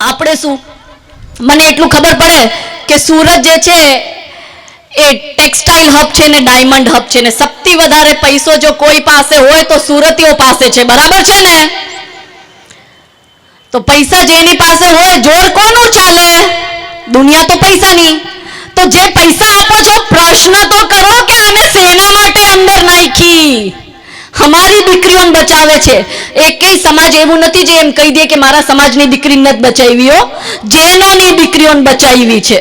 આપણે શું, મને એટલું ખબર પડે કે સુરત જે છે એ ટેક્સટાઇલ હબ છે ને ડાયમંડ હબ છે ને સૌથી વધારે પૈસો જો કોઈ પાસે હોય તો સુરતીઓ પાસે છે, બરાબર છે ને? તો પૈસા જેની પાસે હોય જોર કોનું ચાલે? દુનિયા તો પૈસાની. તો જે પૈસા આપો છો પ્રશ્ન તો કરો કે આને શેના માટે અંદર નાખી? हमारी દીકરીઓને બચાવે છે. એકેય સમાજ એવું નથી જે એમ કહી દે કે મારા સમાજની દીકરી નથી બચાવી હો. જૈનોની દીકરીઓને બચાવી છે,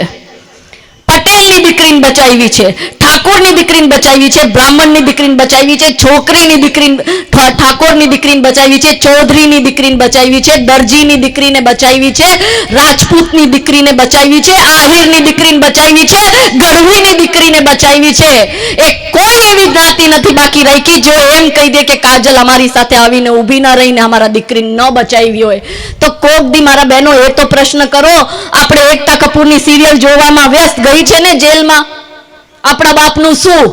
પટેલની દીકરીને બચાવી છે, ઠાકોરની દીકરીને બચાવી છે, બ્રાહ્મણની દીકરીને બચાવી છે, છોકરીની દીકરીને ઠાકોરની દીકરીને બચાવી છે, ચૌધરીની દીકરીને બચાવી છે, દરજીની દીકરીને બચાવી છે, રાજપૂતની દીકરીને બચાવી છે, આહિરની દીકરીને બચાવી છે, ગઢવીની દીકરીને બચાવી છે. એ કોઈ એવી જ્ઞાતિ નથી બાકી રાખી જો એમ કહી દે કે કાજલ અમારી સાથે આવીને ઊભી ન રહીને અમારા દીકરીને ન બચાવી હોય. તો કોક દી મારા બહેનો એ તો પ્રશ્ન કરો, આપણે એકતા કપૂરની સિરિયલ જોવામાં વ્યસ્ત ગઈ છે ને જેલમાં, આપણા બાપનું શું?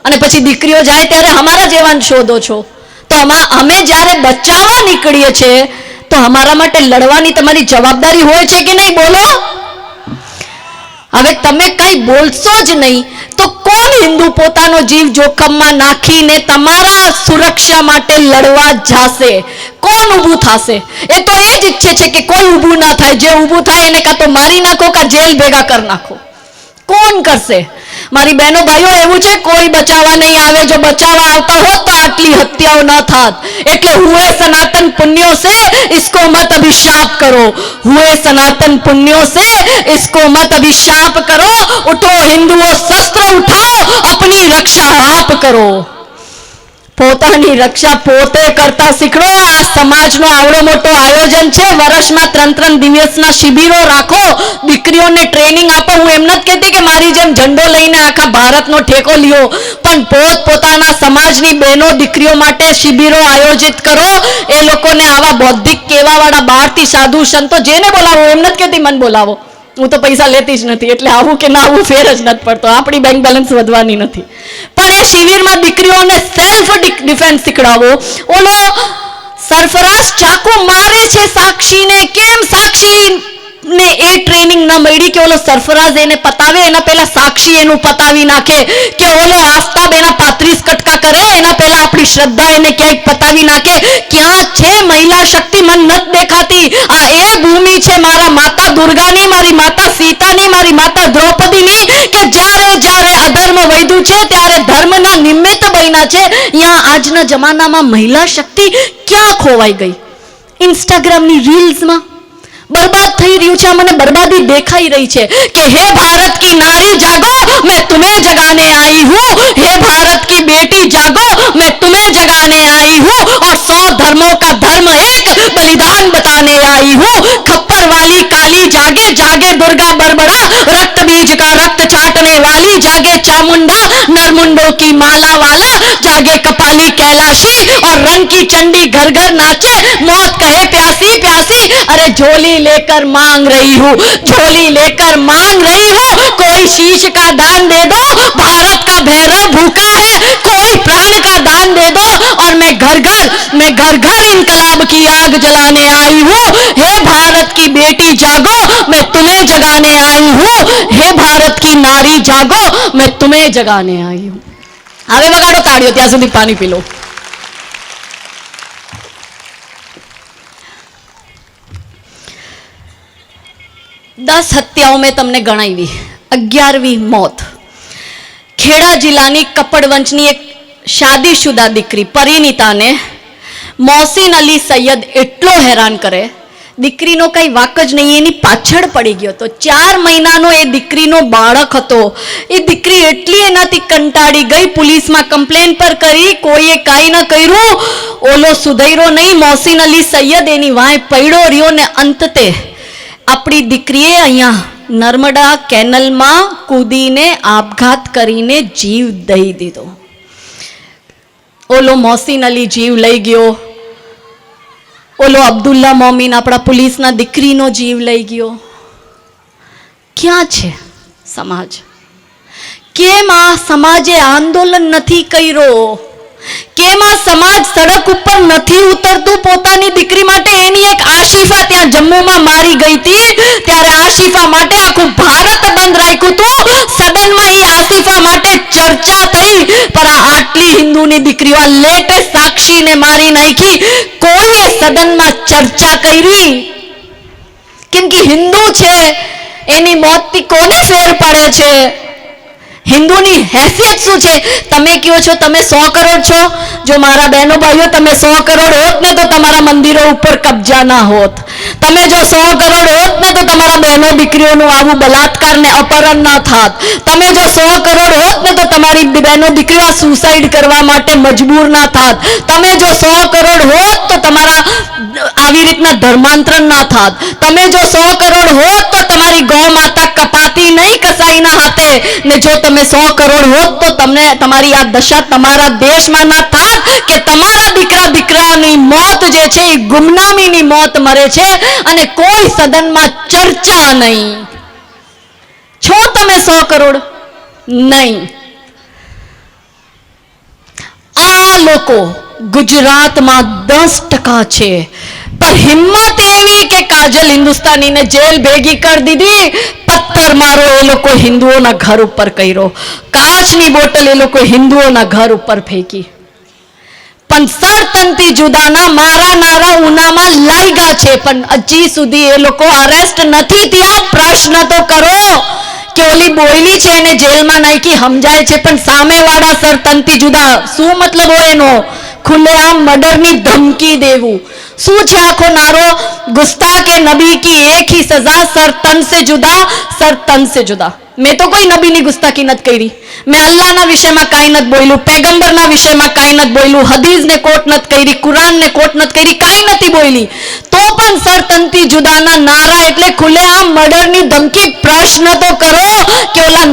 અને પછી દીકરીઓ જાય ત્યારે અમારા જેવાને શોધો છો. તો અમે જ્યારે બચાવવા નીકળીએ છીએ તો અમારા માટે લડવાની તમારી જવાબદારી હોય છે કે નહીં? બોલો. હવે તમે કઈ બોલશો જ નહીં તો કોણ હિન્દુ પોતાનો જીવ જોખમમાં નાખીને તમારા સુરક્ષા માટે લડવા જશે? કોણ ઊભું થશે? એ તો એ જ ઈચ્છે છે કે કોઈ ઊભું ના થાય. જે ઊભું થાય એને કાં તો મારી નાખો કાં જેલ ભેગા કરી નાખો. કોણ કરશે? મારી બહેનો ભાઈઓ એવું છે કોઈ બચાવવા નહીં આવે. જો બચાવવા આવતા હોત તો આટલી હત્યાઓ ન થાત. એટલે હુએ સનાતન પુણ્યો સે इसको मत अभिशाप करो, हुए सनातन पुण्यों से इसको मत अभिशाप करो, उठो हिंदुओं शस्त्र उठाओ, अपनी रक्षा आप करो. પોતાની રક્ષા પોતે કરતા શીખો. આ સમાજનો આવડો મોટો આયોજન છે, વર્ષમાં 3 દિવસના શિબિરો રાખો, દીકરીઓને ટ્રેનિંગ આપો. હું એમ નથી કહેતી કે મારી જેમ ઝંડો લઈને આખા ભારતનો ઠેકો લ્યો, પણ પોતાના સમાજની બહેનો દીકરીઓ માટે શિબિરો આયોજિત કરો. એ લોકોને આવા બૌદ્ધિક કહેવાવાળા બહારથી સાધુ સંતો જેને બોલાવો, એમ નથી કહેતી મને બોલાવો, હું તો પૈસા લેતી જ નથી એટલે આવું કે ના આવું ફેર જ નથી પડતો. આપણી બેંક બેલેન્સ વધવાની નથી. પણ એ શિબિરમાં દીકરીઓને સેલ્ફ ડિફેન્સ શીખડાવો. ઓલો સરફરાઝ ચાકુ મારે છે સાક્ષીને, કેમ સાક્ષી ને એ ટ્રેનિંગ ન મળી કે ઓલો સરફરાઝ એને પતાવે એના પહેલા સાક્ષી એનું પતાવી નાખે, કે ઓલો આફતાબ એના 35 કટકા કરે એના પહેલા આપણી શ્રદ્ધા એને ક્યાંક પતાવી નાખે. ક્યાં છે મહિલા શક્તિ? મને નથી દેખાતી. આ એ ભૂમિ છે મારા માતા દુર્ગાની, મારી માતા સીતાની, મારી માતા દ્રૌપદીની, કે જ્યારે જ્યારે અધર્મ વધ્યું છે ત્યારે ધર્મના નિમિત્ત બન્યા છે. અહીંયા આજના જમાનામાં મહિલા શક્તિ ક્યાં ખોવાઈ ગઈ? ઇન્સ્ટાગ્રામની રીલ્સમાં बर्बाद થઈ રહ્યું છે. મને બરબાદી દેખાઈ રહી છે કે હે ભારત की नारी जागो, मैं तुम्हें जगाने आई हूँ. हे भारत की बेटी जागो, मैं तुम्हें जगाने आई हूँ. और 100 धर्मों का धर्म एक बलिदान बताने आई हूँ. खप्पर वाली काली जागे, जागे दुर्गा बरबड़ा, रक्त बीज का रक्त चाटने वाली जागे चामुंडा, नरमुंडों की माला वाला जागे कपाली कैलाशी, और रंग की चंडी घर घर नाचे, मौत कहे प्यासी प्यासी, अरे झोली लेकर मांग रही हूँ, झोली लेकर मांग रही हूँ. कोई शीश का दान दे दो, भारत का भैरव भूखा है, कोई प्राण का दान दे दो, और मैं घर घर इंकलाब की आग जलाने आई हूँ. हे भारत की बेटी जागो, मैं तुम्हें जगाने आई हूँ. हे भारत की नारी जागो, मैं तुम्हें जगाने आई हूँ. હવે વગાડો તાળીઓ, ત્યાં સુધી પાણી પી લો. 10 હત્યાઓ મેં તમને ગણાવી, 11મી મોત. ખેડા જિલ્લાની કપડવંચની એક શાદીશુદા દીકરી પરિણીતાને મોહસિન અલી સૈયદ એટલો હેરાન કરે, દીકરીનો કઈ વાક જ નહીં, એની પાછળ પડી ગયો તો 4 મહિનાનો એ દીકરીનો બાળક હતો. એ દીકરી એટલી એનાથી કંટાળી ગઈ, પોલીસમાં કમ્પ્લેન પર કરી, કોઈએ કાંઈ ન કર્યું. ઓલો સુધૈરો નહીં, મોહસિન અલી સૈયદ એની વાંહે પડ્યો રહ્યો ને અંતતે આપણી દીકરીએ અહીંયા નર્મદા કેનલમાં કૂદીને આપઘાત કરીને જીવ દઈ દીધો. ઓલો મોહસિન અલી જીવ લઈ ગયો, ઓલો અબ્દુલ્લા મોમીન આપણા પોલીસના દીકરીનો જીવ લઈ ગયો. ક્યાં છે સમાજ? કેમ આ સમાજે આંદોલન નથી કર્યો? કેમાં સમાજ સડક ઉપર નથી ઉતરતું પોતાની દીકરી માટે? એની એક આશિફા ત્યાં જમ્મુમાં મારી ગઈ હતી, ત્યારે આશિફા માટે આખું ભારત બંધ રાખ્યું હતું. સદનમાં એ આશિફા માટે ચર્ચા થઈ, પણ આ આટલી હિન્દુની દીકરીઓ લેટેસ્ટ સાક્ષીને મારી નાખી, કોઈએ સદનમાં ચર્ચા કરી? કેમ કે હિન્દુ છે, એની મોતથી કોને ફેર પડે છે? હિન્દુની હેસિયત શું છે? તમે કહો છો તમે 100 કરોડ છો, જો મારા બહેનો ભાઈઓ તમે 100 કરોડ હોત ને તો તમારા મંદિરો ઉપર કબજા ના હોત. તમે જો 100 કરોડ હોત ને તો તમારા બહેનો દીકરીઓનું આવું બલાત્કાર ને અપહરણ ના થાત. તમે જો 100 કરોડ હોત ને તો તમારી બહેનો દીકરીઓ સુસાઇડ કરવા માટે મજબૂર ના થાત. તમે જો 100 કરોડ હોત તો તમારા આવી રીતના ધર્માંતરણ ના થાત. તમે જો 100 કરોડ હોત તો તમારી ગૌ માતા કપાતી નહીં કસાઈના હાથે. ને જો તમે 100 કરોડ હોત તો તમને તમારી આ દશા તમારા દેશમાં ના થાત કે તમારા દીકરા દીકરાની મોત જે છે એ ગુમનામીની મોત મરે છે અને કોઈ સદનમાં ચર્ચા નહીં. છો તમે 100 કરોડ? નહીં. આ લોકો ગુજરાતમાં 10% છે, પણ હિંમત એવી કે કાજલ હિન્દુસ્તાનીને જેલ ભેગી કરી દીધી. પથ્થર મારો એ લોકો હિન્દુઓના ઘર ઉપર કર્યો, કાચની બોટલ એ લોકો હિન્દુઓના ઘર ઉપર ફેંકી. પણ સરતંતી જુદાના મારા નારા ઉનામાં લાગ્યા છે, પણ હજી સુધી એ લોકો અરેસ્ટ નથી થયા. પ્રશ્ન તો કરો કે ઓલી બોયલી છે એને જેલમાં નાખી સમજાય છે, પણ સામેવાળા સરતંતી જુદા શું મતલબ હોય એનો? ખુલ્લેઆમ મર્ડરની ધમકી દેવું શું છે આખો નારો? गुस्ताखे नबी की एक ही सजा, सर तन से जुदा, सर तन से जुदा. मैं तो कोई नबी ની ગુસ્તાખી નથી કરી. મેં અલ્લાહના વિષયમાં કાંઈ નથી બોલ્યું, પેગમ્બરના વિષયમાં કાંઈ નથી બોલ્યું, હદીસને કોટ નથી કરી, કુરાનને કોટ નથી કરી, કાંઈ નથી બોલી. તો પણ સરતંતી જુદાના નારા એટલે ખુલ્લેઆમ મર્ડરની ધમકી. પ્રશ્ન તો કરો કે ઓલા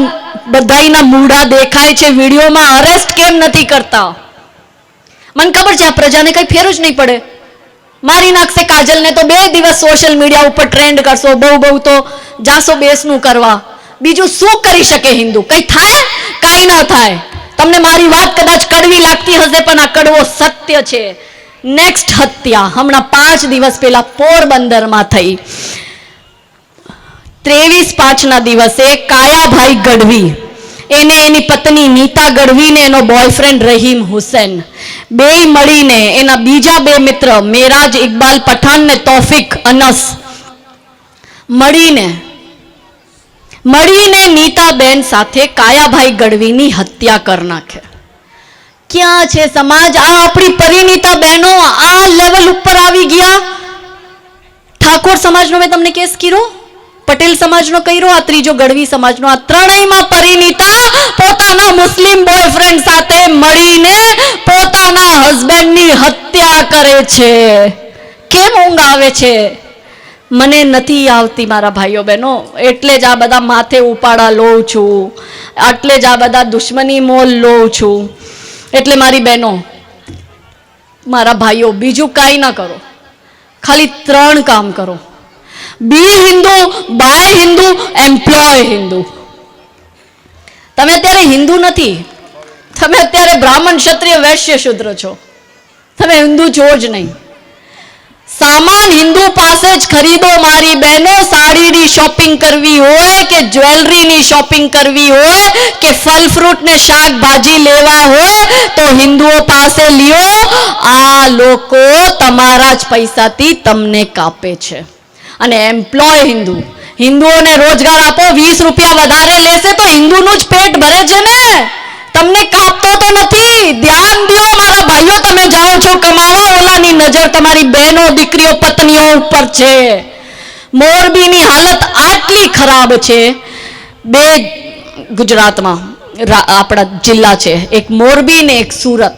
બધાયના મૂડા દેખાય છે વિડીયોમાં, અરેસ્ટ કેમ નથી કરતા? મને ખબર છે આ પ્રજાને કઈ ફેર જ નહીં પડે. મારી નાખશે કાજલને તો 2 દિવસ સોશિયલ મીડિયા ઉપર ટ્રેન્ડ કરશો, બહુ તો જાસો બેસનું કરવા. બીજું શું કરી શકે હિન્દુ? કઈ થાય? કાંઈ ન થાય. તમને મારી વાત કદાચ કડવી લાગતી હશે, પણ આ કડવો સત્ય છે. નેક્સ્ટ હત્યા હમણાં 5 દિવસ પહેલા પોરબંદરમાં થઈ. 23/5ના દિવસે કાયાભાઈ ગઢવી, એને એની પત્ની નીતા ગઢવી ને એનો બોયફ્રેન્ડ રહીમ હુસૈન બેય મળીને એના બીજા 2 મિત્ર મેરાજ ઇકબાલ પઠાણ ને તોફિક અનસ મળીને નીતાબેન સાથે કાયાભાઈ ગઢવીની હત્યા કરી નાખે. ક્યાં છે સમાજ? આ આપણી પરિણીતા બહેનો આ લેવલ ઉપર આવી ગયા. ઠાકોર સમાજનો મેં તમને કેસ કર્યો, પટેલ સમાજનો કર્યો, આ ત્રીજો ગઢવી સમાજનો. આ ત્રણેયમાં પરિણીતા પોતાના મુસ્લિમ બોયફ્રેન્ડ સાથે મળીને પોતાના હસબન્ડની હત્યા કરે છે. કેમ ઊંઘ આવે છે? મને નથી આવતી મારા ભાઈઓ બહેનો. એટલે જ આ બધા માથે ઉપાડા લઉં છું, એટલે જ આ બધા દુશ્મની મોલ લઉં છું. એટલે મારી બહેનો, મારા ભાઈઓ, બીજું કાંઈ ના કરો, ખાલી 3 કામ કરો. બી હિન્દુ, બાય હિન્દુ, એમ્પ્લોય હિન્દુ. તમે અત્યારે હિન્દુ નથી, તમે અત્યારે બ્રાહ્મણ, ક્ષત્રિય, વૈશ્ય, શૂદ્ર છો. તમે હિન્દુ છો જ નહીં. સામાન હિન્દુ પાસે જ ખરીદો મારી બહેનો. સાડીની શોપિંગ કરવી હોય કે જ્વેલરીની શોપિંગ કરવી હોય કે ફલ ફ્રૂટ ને શાકભાજી લેવા હોય તો હિન્દુઓ પાસે લ્યો. આ લોકો તમારા જ પૈસાથી તમને કાપે છે. અને એમ્પ્લોય હિન્દુ, હિન્દુઓને રોજગાર આપો. 20 રૂપિયા વધારે લેશે તો હિન્દુનું જ પેટ ભરે છે ને, તમને કાપતો તો નથી. ધ્યાન દો મારા ભાઈઓ, તમે જાઓ છો કમાવા, ઓલાની નજર તમારી બહેનો, દીકરીઓ, પત્નીઓ ઉપર છે. મોરબીની હાલત આટલી ખરાબ છે. 2 ગુજરાતમાં આપણા જિલ્લા છે, એક મોરબી ને એક સુરત.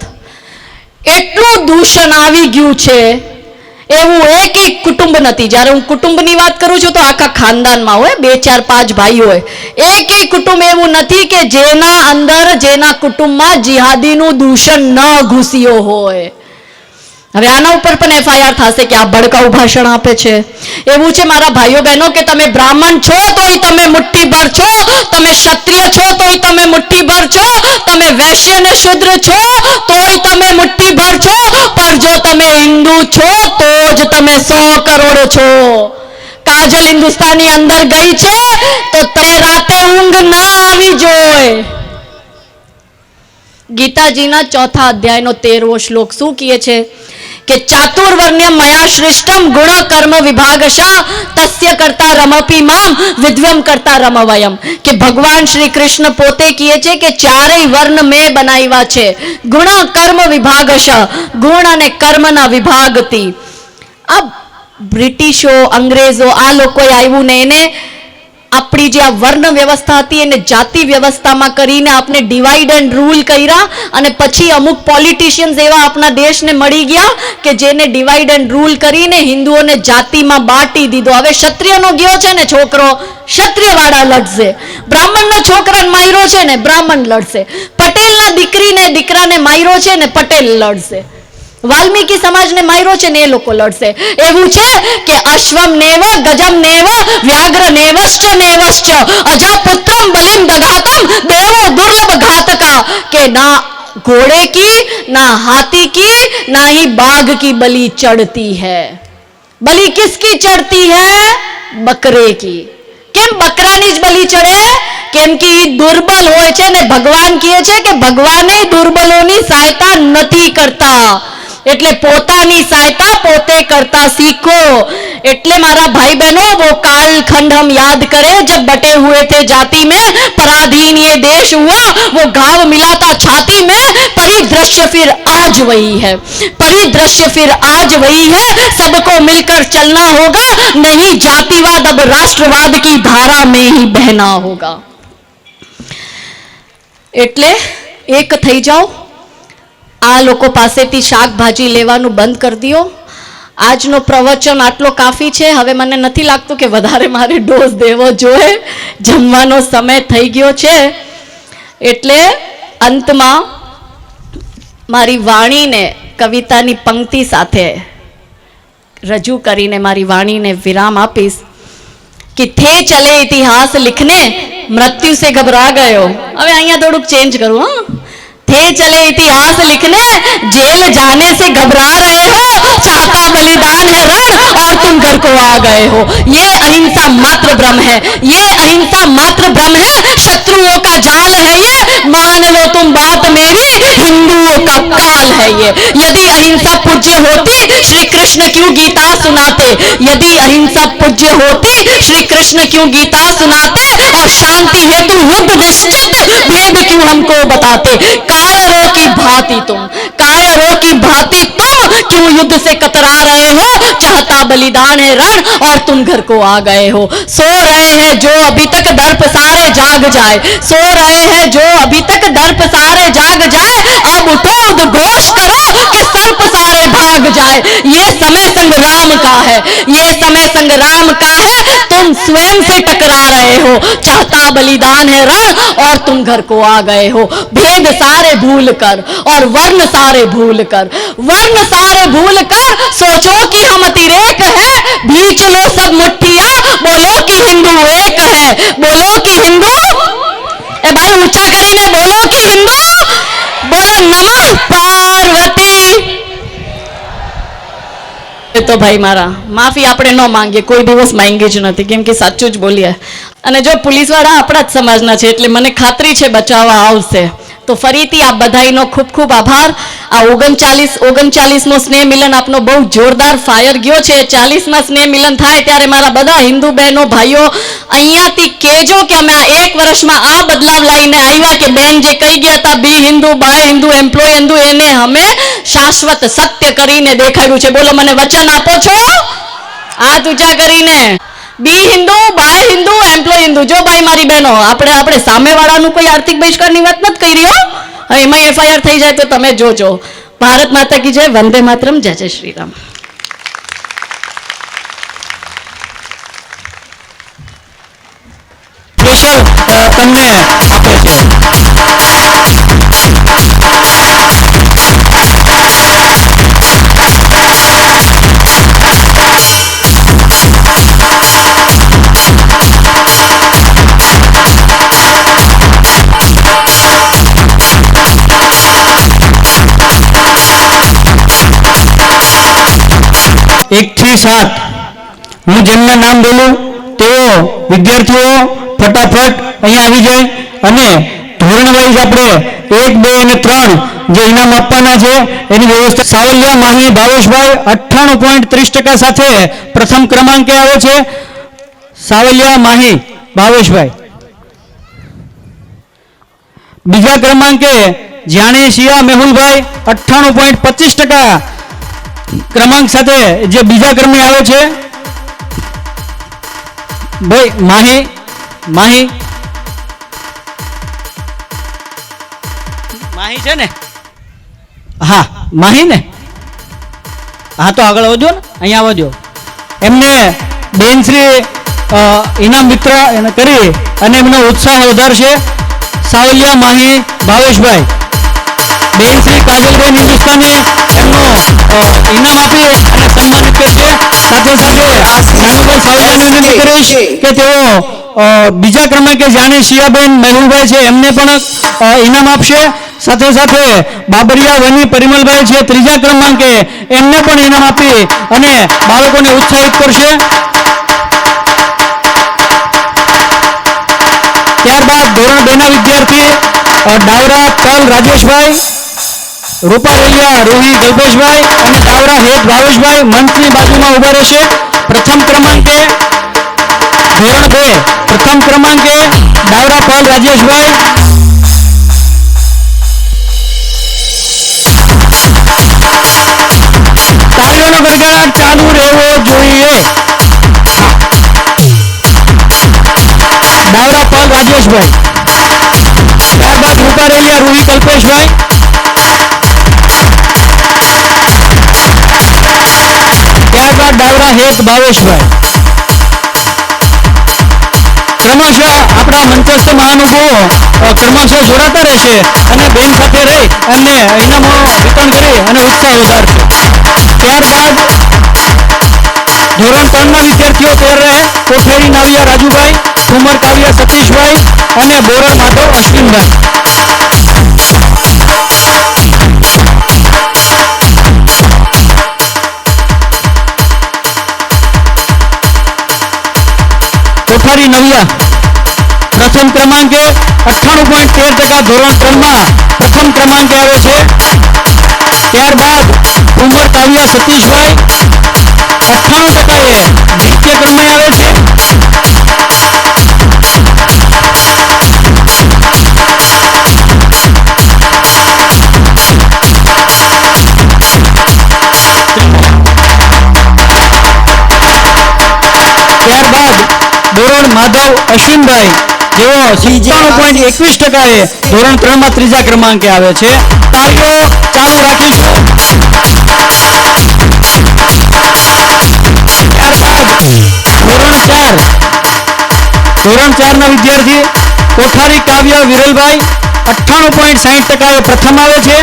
એટલું દૂષણ આવી ગયું છે, એવું એક કુટુંબ નથી. જ્યારે હું કુટુંબની વાત કરું છું તો આખા ખાનદાનમાં હોય, 2, 4, 5 ભાઈ હોય. એક કુટુંબ એવું નથી કે જેના અંદર, જેના કુટુંબમાં જિહાદીનું દૂષણ ન ઘૂસ્યો હોય. હવે આના ઉપર પણ એફઆઈઆર થશે કે આ ભડકાઉ ભાષણ આપે છે. એવું છે મારા ભાઈઓ બહેનો કે તમે બ્રાહ્મણ છો તોય તમે મુઠ્ઠીભર છો, તમે ક્ષત્રિય છો તોય તમે મુઠ્ઠીભર છો, તમે વૈશ્ય ને શૂદ્ર છો તોય તમે મુઠ્ઠીભર છો, પણ જો તમે હિન્દુ છો તો જ તમે 100 કરોડ છો. કાજલ હિન્દુસ્તાની અંદર ગઈ છે તો તે રાતે ઊંઘ ના આવી જોઈએ. ગીતાજીના 4થા અધ્યાયનો 13મો શ્લોક શું કહે છે કે ચાતુર્વર્ણ્ય મયા શ્રેષ્ઠમ ગુણ કર્મ વિભાગશા તસ્ય કરતા રમપી મામ વિદ્વમ કરતા રમવયમ. કે ભગવાન શ્રી કૃષ્ણ પોતે કહે છે કે ચારેય વર્ણ મેં બનાવ્યા છે, ગુણ કર્મ વિભાગશા, ગુણ અને કર્મના વિભાગથી. આ બ્રિટિશો અંગ્રેજો આ લોકોએ આવ્યું ને એને આપણી જે આ વર્ણ વ્યવસ્થા હતી એને જાતિ વ્યવસ્થામાં કરીને આપણે ડિવાઈડ એન્ડ રૂલ કર્યા, અને પછી અમુક પોલિટિશિયન્સ એવા આપણા દેશને મળી ગયા કે જેને ડિવાઈડ એન્ડ રૂલ કરીને હિન્દુઓને જાતિમાં બાંટી દીધો. હવે ક્ષત્રિયનો ગયો છે ને છોકરો, ક્ષત્રિય વાળા લડશે, બ્રાહ્મણના છોકરાને માર્યો છે ને બ્રાહ્મણ લડશે, પટેલના દીકરાને માર્યો છે ને પટેલ લડશે, વાલ્મીકી સમાજને માર્યો છે ને એ લોકો લડશે. એવું છે કે અશ્વમ નેવ ગજમ નેવ વ્યાઘ્ર નેવશ્ચ નેવશ્ચ અજા પુત્રમ બલિમ દગાતમ દેવો દુર્લભ ઘાતકા. કે ના घोड़े की ना हाथी की ना ही बाघ की बलि चढ़ती है. बलि किसकी चढ़ती है? बकरे की. કેમ બકરાની જ બલિ ચડે? કેમ કે એ દુર્બલ હોય છે ને ભગવાન કહે છે કે ભગવાને દુર્બલોની સહાયતા નથી કરતા, એટલે પોતાની સહાયતા પોતે કરતા सीखो. એટલે મારા भाई बहनों वो काल खंड हम याद करें जब बटे हुए थे जाति में, पराधीन ये देश हुआ, वो घाव मिला था छाती में. परिदृश्य फिर आज वही है, परिदृश्य फिर आज वही है. सबको मिलकर चलना होगा, नहीं जातिवाद अब राष्ट्रवाद की धारा में ही बहना होगा. એટલે એક થઈ જાઓ, આ લોકો પાસેથી શાકભાજી લેવાનું બંધ કરી દો. આજનો પ્રવચન આટલો કાફી છે. હવે મને નથી લાગતું કે વધારે મારે ડોઝ દેવો જોઈએ, જમવાનો સમય થઈ ગયો છે. એટલે અંતમાં મારી વાણીને કવિતાની પંક્તિ સાથે રજૂ કરીને મારી વાણીને વિરામ આપીશ कि थे चले इतिहास लिखने मृत्यु से घबरा गए हो. હવે અહીંયા થોડુંક ચેન્જ કરું. હા, थे चले इतिहास लिखने जेल जाने से घबरा रहे हो, चाहता बलिदान है रण और तुम घर को आ गए हो. ये अहिंसा मात्र भ्रम है, ये अहिंसा मात्र भ्रम है, शत्रुओं का जाल है ये, मान लो तुम बात मेरी, हिंदुओं का काल है ये. यदि अहिंसा पूज्य होती श्री कृष्ण क्यों गीता सुनाते, यदि अहिंसा पूज्य होती श्री कृष्ण क्यों गीता सुनाते, और शांति हेतु युद्ध निश्चित भेद क्यों हमको बताते. कायरों की भांति तुम, कायरों की भांति तुम क्यों युद्ध से कतरा रहे हो, चाहता बलिदान है रण और तुम घर को आ गए हो. सो रहे हैं जो अभी तक दर्प सारे जाग जाए, सो रहे हैं जो अभी तक दर्प सारे जाग जाए, अब उठो उद्घोष करो कि सर्प सारे भाग जाए. ये समय संग्राम का है, ये समय संग्राम का है, तुम स्वयं से टकरा रहे हो, चाहता बलिदान है रण और तुम घर को आ गए हो. भेद सारे भूल कर और वर्ण सारे भूल कर, वर्ण सारे भूल कर सोचो कि हम अतिरेक है, भींच लो सब मुट्ठियां, बोलो कि हिंदू एक है, बोलो कि हिंदू, ए भाई ऊंचा કરીને બોલો कि हिंदू, बोलो नमः पार्वती. તો ભાઈ મારા માફી આપણે ન માંગીએ, કોઈ દિવસ માંગી જ નથી, કેમ કે સાચું જ બોલીએ. અને જો પોલીસવાળા આપણા જ સમાજના છે એટલે મને ખાતરી છે બચાવવા આવશે. તો ફરીથી આ બધાઈનો ખૂબ ખૂબ આભાર. આ 39મો સ્નેહ મિલન આપનો બહુ જોરદાર ફાયર ગયો છે. 40માં સ્નેહ મિલન થાય ત્યારે મારા બધા હિન્દુ બહેનો ભાઈઓ અહીંયાથી કહેજો કે અમે આ 1 વર્ષમાં આ બદલાવ લાવીને આવ્યા કે બેન જે કહી ગયા હતા બી હિન્દુ બાય હિન્દુ એમ્પ્લોય હિન્દુ, એને અમે શાશ્વત સત્ય કરીને દેખાડ્યું છે. બોલો મને વચન આપો છો? હાથ ઊંચા કરીને. બી હિન્દુ બાય હિન્દુ એમ્પ્લોય હિન્દુ. જો ભાઈ મારી બહેનો, આપણે સામેવાળાનું કોઈ આર્થિક બહિષ્કારની વાત નથી કરી રહ્યો, એમાં એફઆઈઆર થઈ જાય તો તમે જોજો. ભારત માતા કી જય, વંદે માતરમ, જય જય શ્રી રામ. તમને આપે છે. 1 થી 7 હું જેમના નામ બોલું તેઓ વિદ્યાર્થીઓ ફટાફટ અહીંયા આવી જાય અને ધોરણ વાઇઝ આપણે 1, 2 અને 3 જે ઇનામ આપવાના છે એની વ્યવસ્થા. સાવલિયા માહી ભાવેશભાઈ 98.30% સાથે પ્રથમ ક્રમાંકે આવે છે. સાવલિયા માહી ભાવેશભાઈ. બીજા ક્રમાંકે જાણી શિયા મેહુલભાઈ 98.25% ક્રમાંક સાથે જે બીજા ક્રમે આવે છે. ભાઈ માહી માહી માહી છે ને? હા માહી ને? હા તો આગળ આવજો ને, અહીંયા આવજો. એમને બેનશ્રી ઇનામ વિતરણ કરી અને એમનો ઉત્સાહ વધારશે. સાવલિયા માહી ભાવેશભાઈ. બેનશ્રી કાજલબેન હિન્દુસ્તાની એમનો ઇનામ આપી અને સન્માનિત કરશે. સાથે સાથે નાનુભાઈ સાવલિયાને વિનંતી કરીશ કે તેઓ બીજા ક્રમાંકે જાણી શિયાબેન મેહુલભાઈ છે એમને પણ ઇનામ આપશે. સાથે સાથે બાબરિયા વની પરિમલભાઈ છે ત્રીજા ક્રમાંકે, એમને પણ ઇનામ આપી અને બાળકોને ઉત્સાહિત કરશે. ત્યારબાદ ધોરણ 2 ના વિદ્યાર્થી ડાવરા તલ રાજેશભાઈ, રૂપારેલિયા રૂહી ગલ્પેશભાઈ અને ડાવરા હેત ભાવેશભાઈ મંચની બાજુમાં ઉભા રહેશે. પ્રથમ ક્રમાંકે ધોરણ 2 પ્રથમ ક્રમાંકે ડાવરા પલ રાજેશભાઈ. તાળીઓનો ગડગડાટ ચાલુ રહેવો જોઈએ. ડાવરા પલ રાજેશભાઈ. ત્યારબાદ રૂપારેલિયા રૂહી કલ્પેશભાઈ. ત્યારબાદ ડાવરા હેત ભાવેશભાઈ. ક્રમશઃ આપણા મંચસ્થ મહાનુભાવો ક્રમશઃ જોડાતા રહેશે અને બેન સાથે રહી અને ઇનામો વિતરણ કરી અને ઉત્સાહ વધારશે. ત્યારબાદ ધોરણ 3 ના વિદ્યાર્થીઓ તૈયાર રહે. કોઠેરી નાવિયા રાજુભાઈ, ઠુમર કાવ્યા સતીશભાઈ અને બોરલ માધવ અશ્વિનભાઈ. કોઠારી નવિયા પ્રથમ ક્રમાંકે 98.13% ધોરણ 3 માં પ્રથમ ક્રમાંકે આવે છે. ત્યારબાદ ઠુમર કાવ્યા સતીશભાઈ 98% દ્વિતીય ક્રમે આવે છે. ત્યારબાદ બોરડ માધવ અશ્વિનભાઈ જેઓ 97.21% ધોરણ 3 માં ત્રીજા ક્રમાંકે આવે છે. તાળીઓ ચાલુ રાખીશું. ત્યારબાદ ધોરણ 4 ના વિદ્યાર્થી કોઠારી કાવ્ય વિરલભાઈ 98.60% પ્રથમ આવે છે.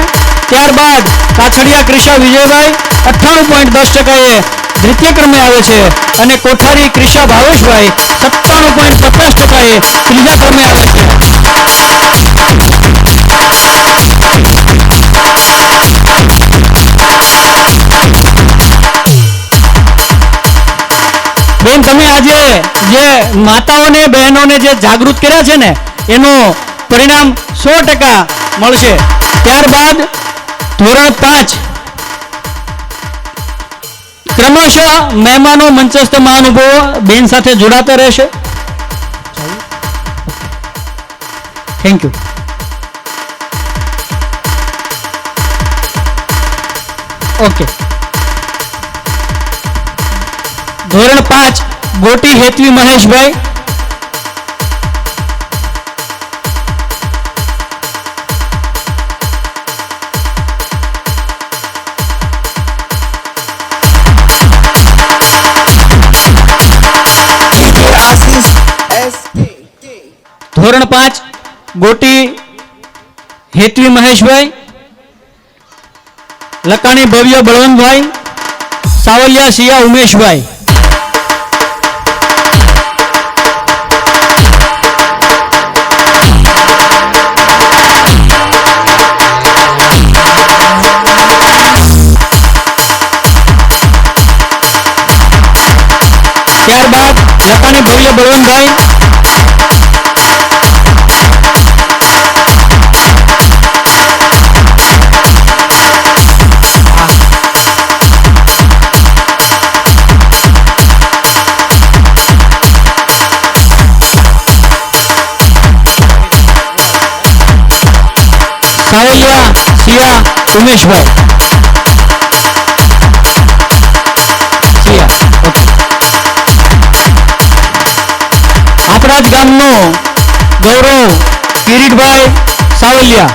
ત્યારબાદ કાછડિયા ક્રિશા વિજયભાઈ 98.10% દ્વિતીય ક્રમે આવે છે અને કોઠારી ક્રિશા ભાવેશભાઈ 97.50% ત્રીજા ક્રમે આવે છે. બેન તમે આજે જે માતાઓને બહેનોને જે જાગૃત કર્યા છે ને એનું પરિણામ 100% મળશે. ત્યારબાદ ધોરણ 5 ક્રમશઃ મહેમાનો મંચસ્થ મહાનુભાવો બેન સાથે જોડાતા રહેશે. Thank you. ઓકે. ધોરણ 5 ગોટી હેતવી મહેશભાઈ. ધોરણ 5 ગોટી હેતવી મહેશભાઈ, લકાણી ભવ્ય બળવંતભાઈ, સાવલિયા શિયા ઉમેશભાઈ. રૂપાણી ભવ્ય બળવંતભાઈ, સાવલિયા સિયા ઉમેશભાઈ, સિયા ઓકે. આપણા જ ગામનું ગૌરવ કિરીટભાઈ સાવલિયા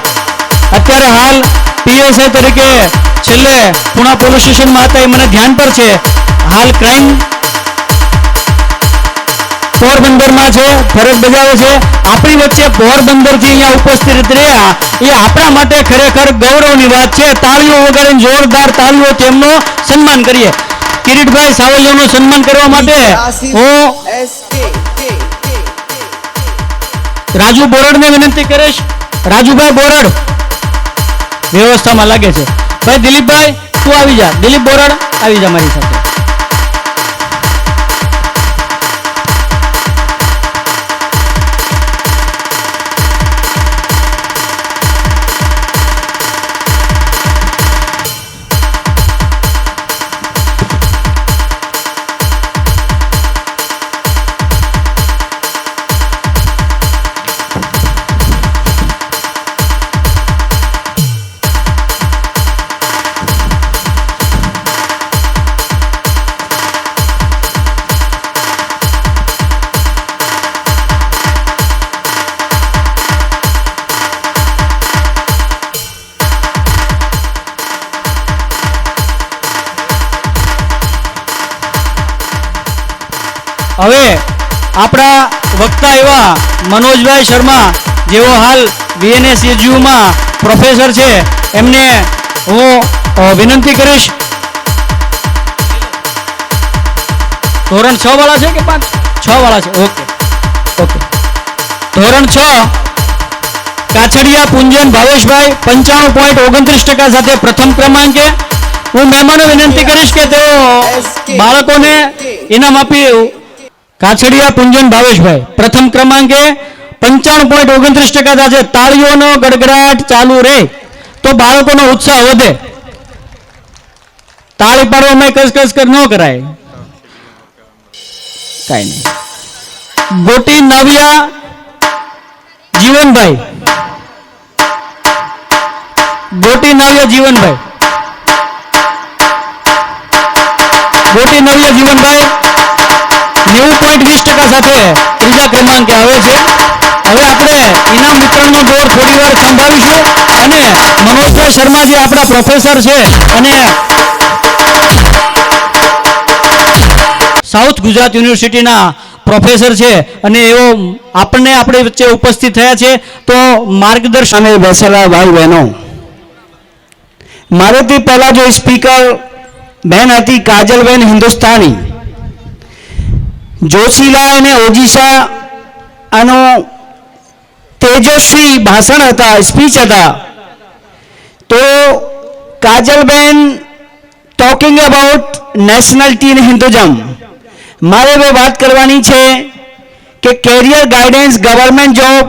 અત્યારે હાલ પીએસઆઈ તરીકે છેલ્લે પુણા પોલીસ સ્ટેશનમાં હતા, એ મને ધ્યાન પર છે. હાલ ક્રાઇમ પોરબંદરમાં છે, ફરજ બજાવે છે. આપણી વચ્ચે પોરબંદરથી અહીંયા ઉપસ્થિત રહ્યા એ આપણા માટે ખરેખર ગૌરવની વાત છે. તાળીઓ વગાડીને જોરદાર તાળીઓ તેમનો સન્માન કરીએ. કિરીટભાઈ સાવલિયાનું સન્માન કરવા માટે હું રાજુ બોરડને વિનંતી કરીશ. રાજુભાઈ બોરડ વ્યવસ્થામાં લાગે છે. ભાઈ દિલીપભાઈ તું આવી જા. દિલીપ બોરડ આવી જા મારી સાથે. હવે આપણા વક્તા એવા મનોજભાઈ શર્મા જેઓ હાલ VNSUમાં પ્રોફેસર છે, એમને હું વિનંતી કરીશ. ધોરણ 6 વાળા છે કે 6 વાળા છે? Okay okay. ધોરણ 6 કાછડિયા પુંજન ભાવેશભાઈ 95.29% સાથે પ્રથમ ક્રમાંકે. હું મહેમાનો વિનંતી કરીશ કે તેઓ બાળકોને ઇનામ આપી. કાછડિયા પુંજન ભાવેશભાઈ પ્રથમ ક્રમાંકે 95.29% સાથે. તાળીઓનો ગડગડાટ ચાલુ રહે તો બાળકોનો ઉત્સાહ વધે. તાળી પાડવામાં કસકસ ન કરાય. કાઈ નહીં. ગોટી નાવિયા જીવનભાઈ, ગોટી નાવિયા જીવનભાઈ, ગોટી નાવિયા જીવનભાઈ 90.20% સાથે ત્રીજા ક્રમાંકે આવે છે. હવે આપણે ઇનામ વિતરણનો દોર થોડી વાર સંભાળીશું અને મનોજભાઈ શર્મા જે આપણા પ્રોફેસર છે અને સાઉથ ગુજરાત યુનિવર્સિટીના પ્રોફેસર છે અને એઓ આપણને આપણી વચ્ચે ઉપસ્થિત થયા છે. તો માર્ગદર્શન સામે બેસેલા ભાઈ બહેનો, મારેથી પહેલા જો સ્પીકર બહેન હતી કાજલબેન હિન્દુસ્તાની, જોશીલા અને ઓજીસા આનો તેજસ્વી ભાષણ હતા, સ્પીચ હતા. તો કાજલબેન talking about nationality in Hinduism, મારે હવે વાત કરવાની છે કે career guidance, government job,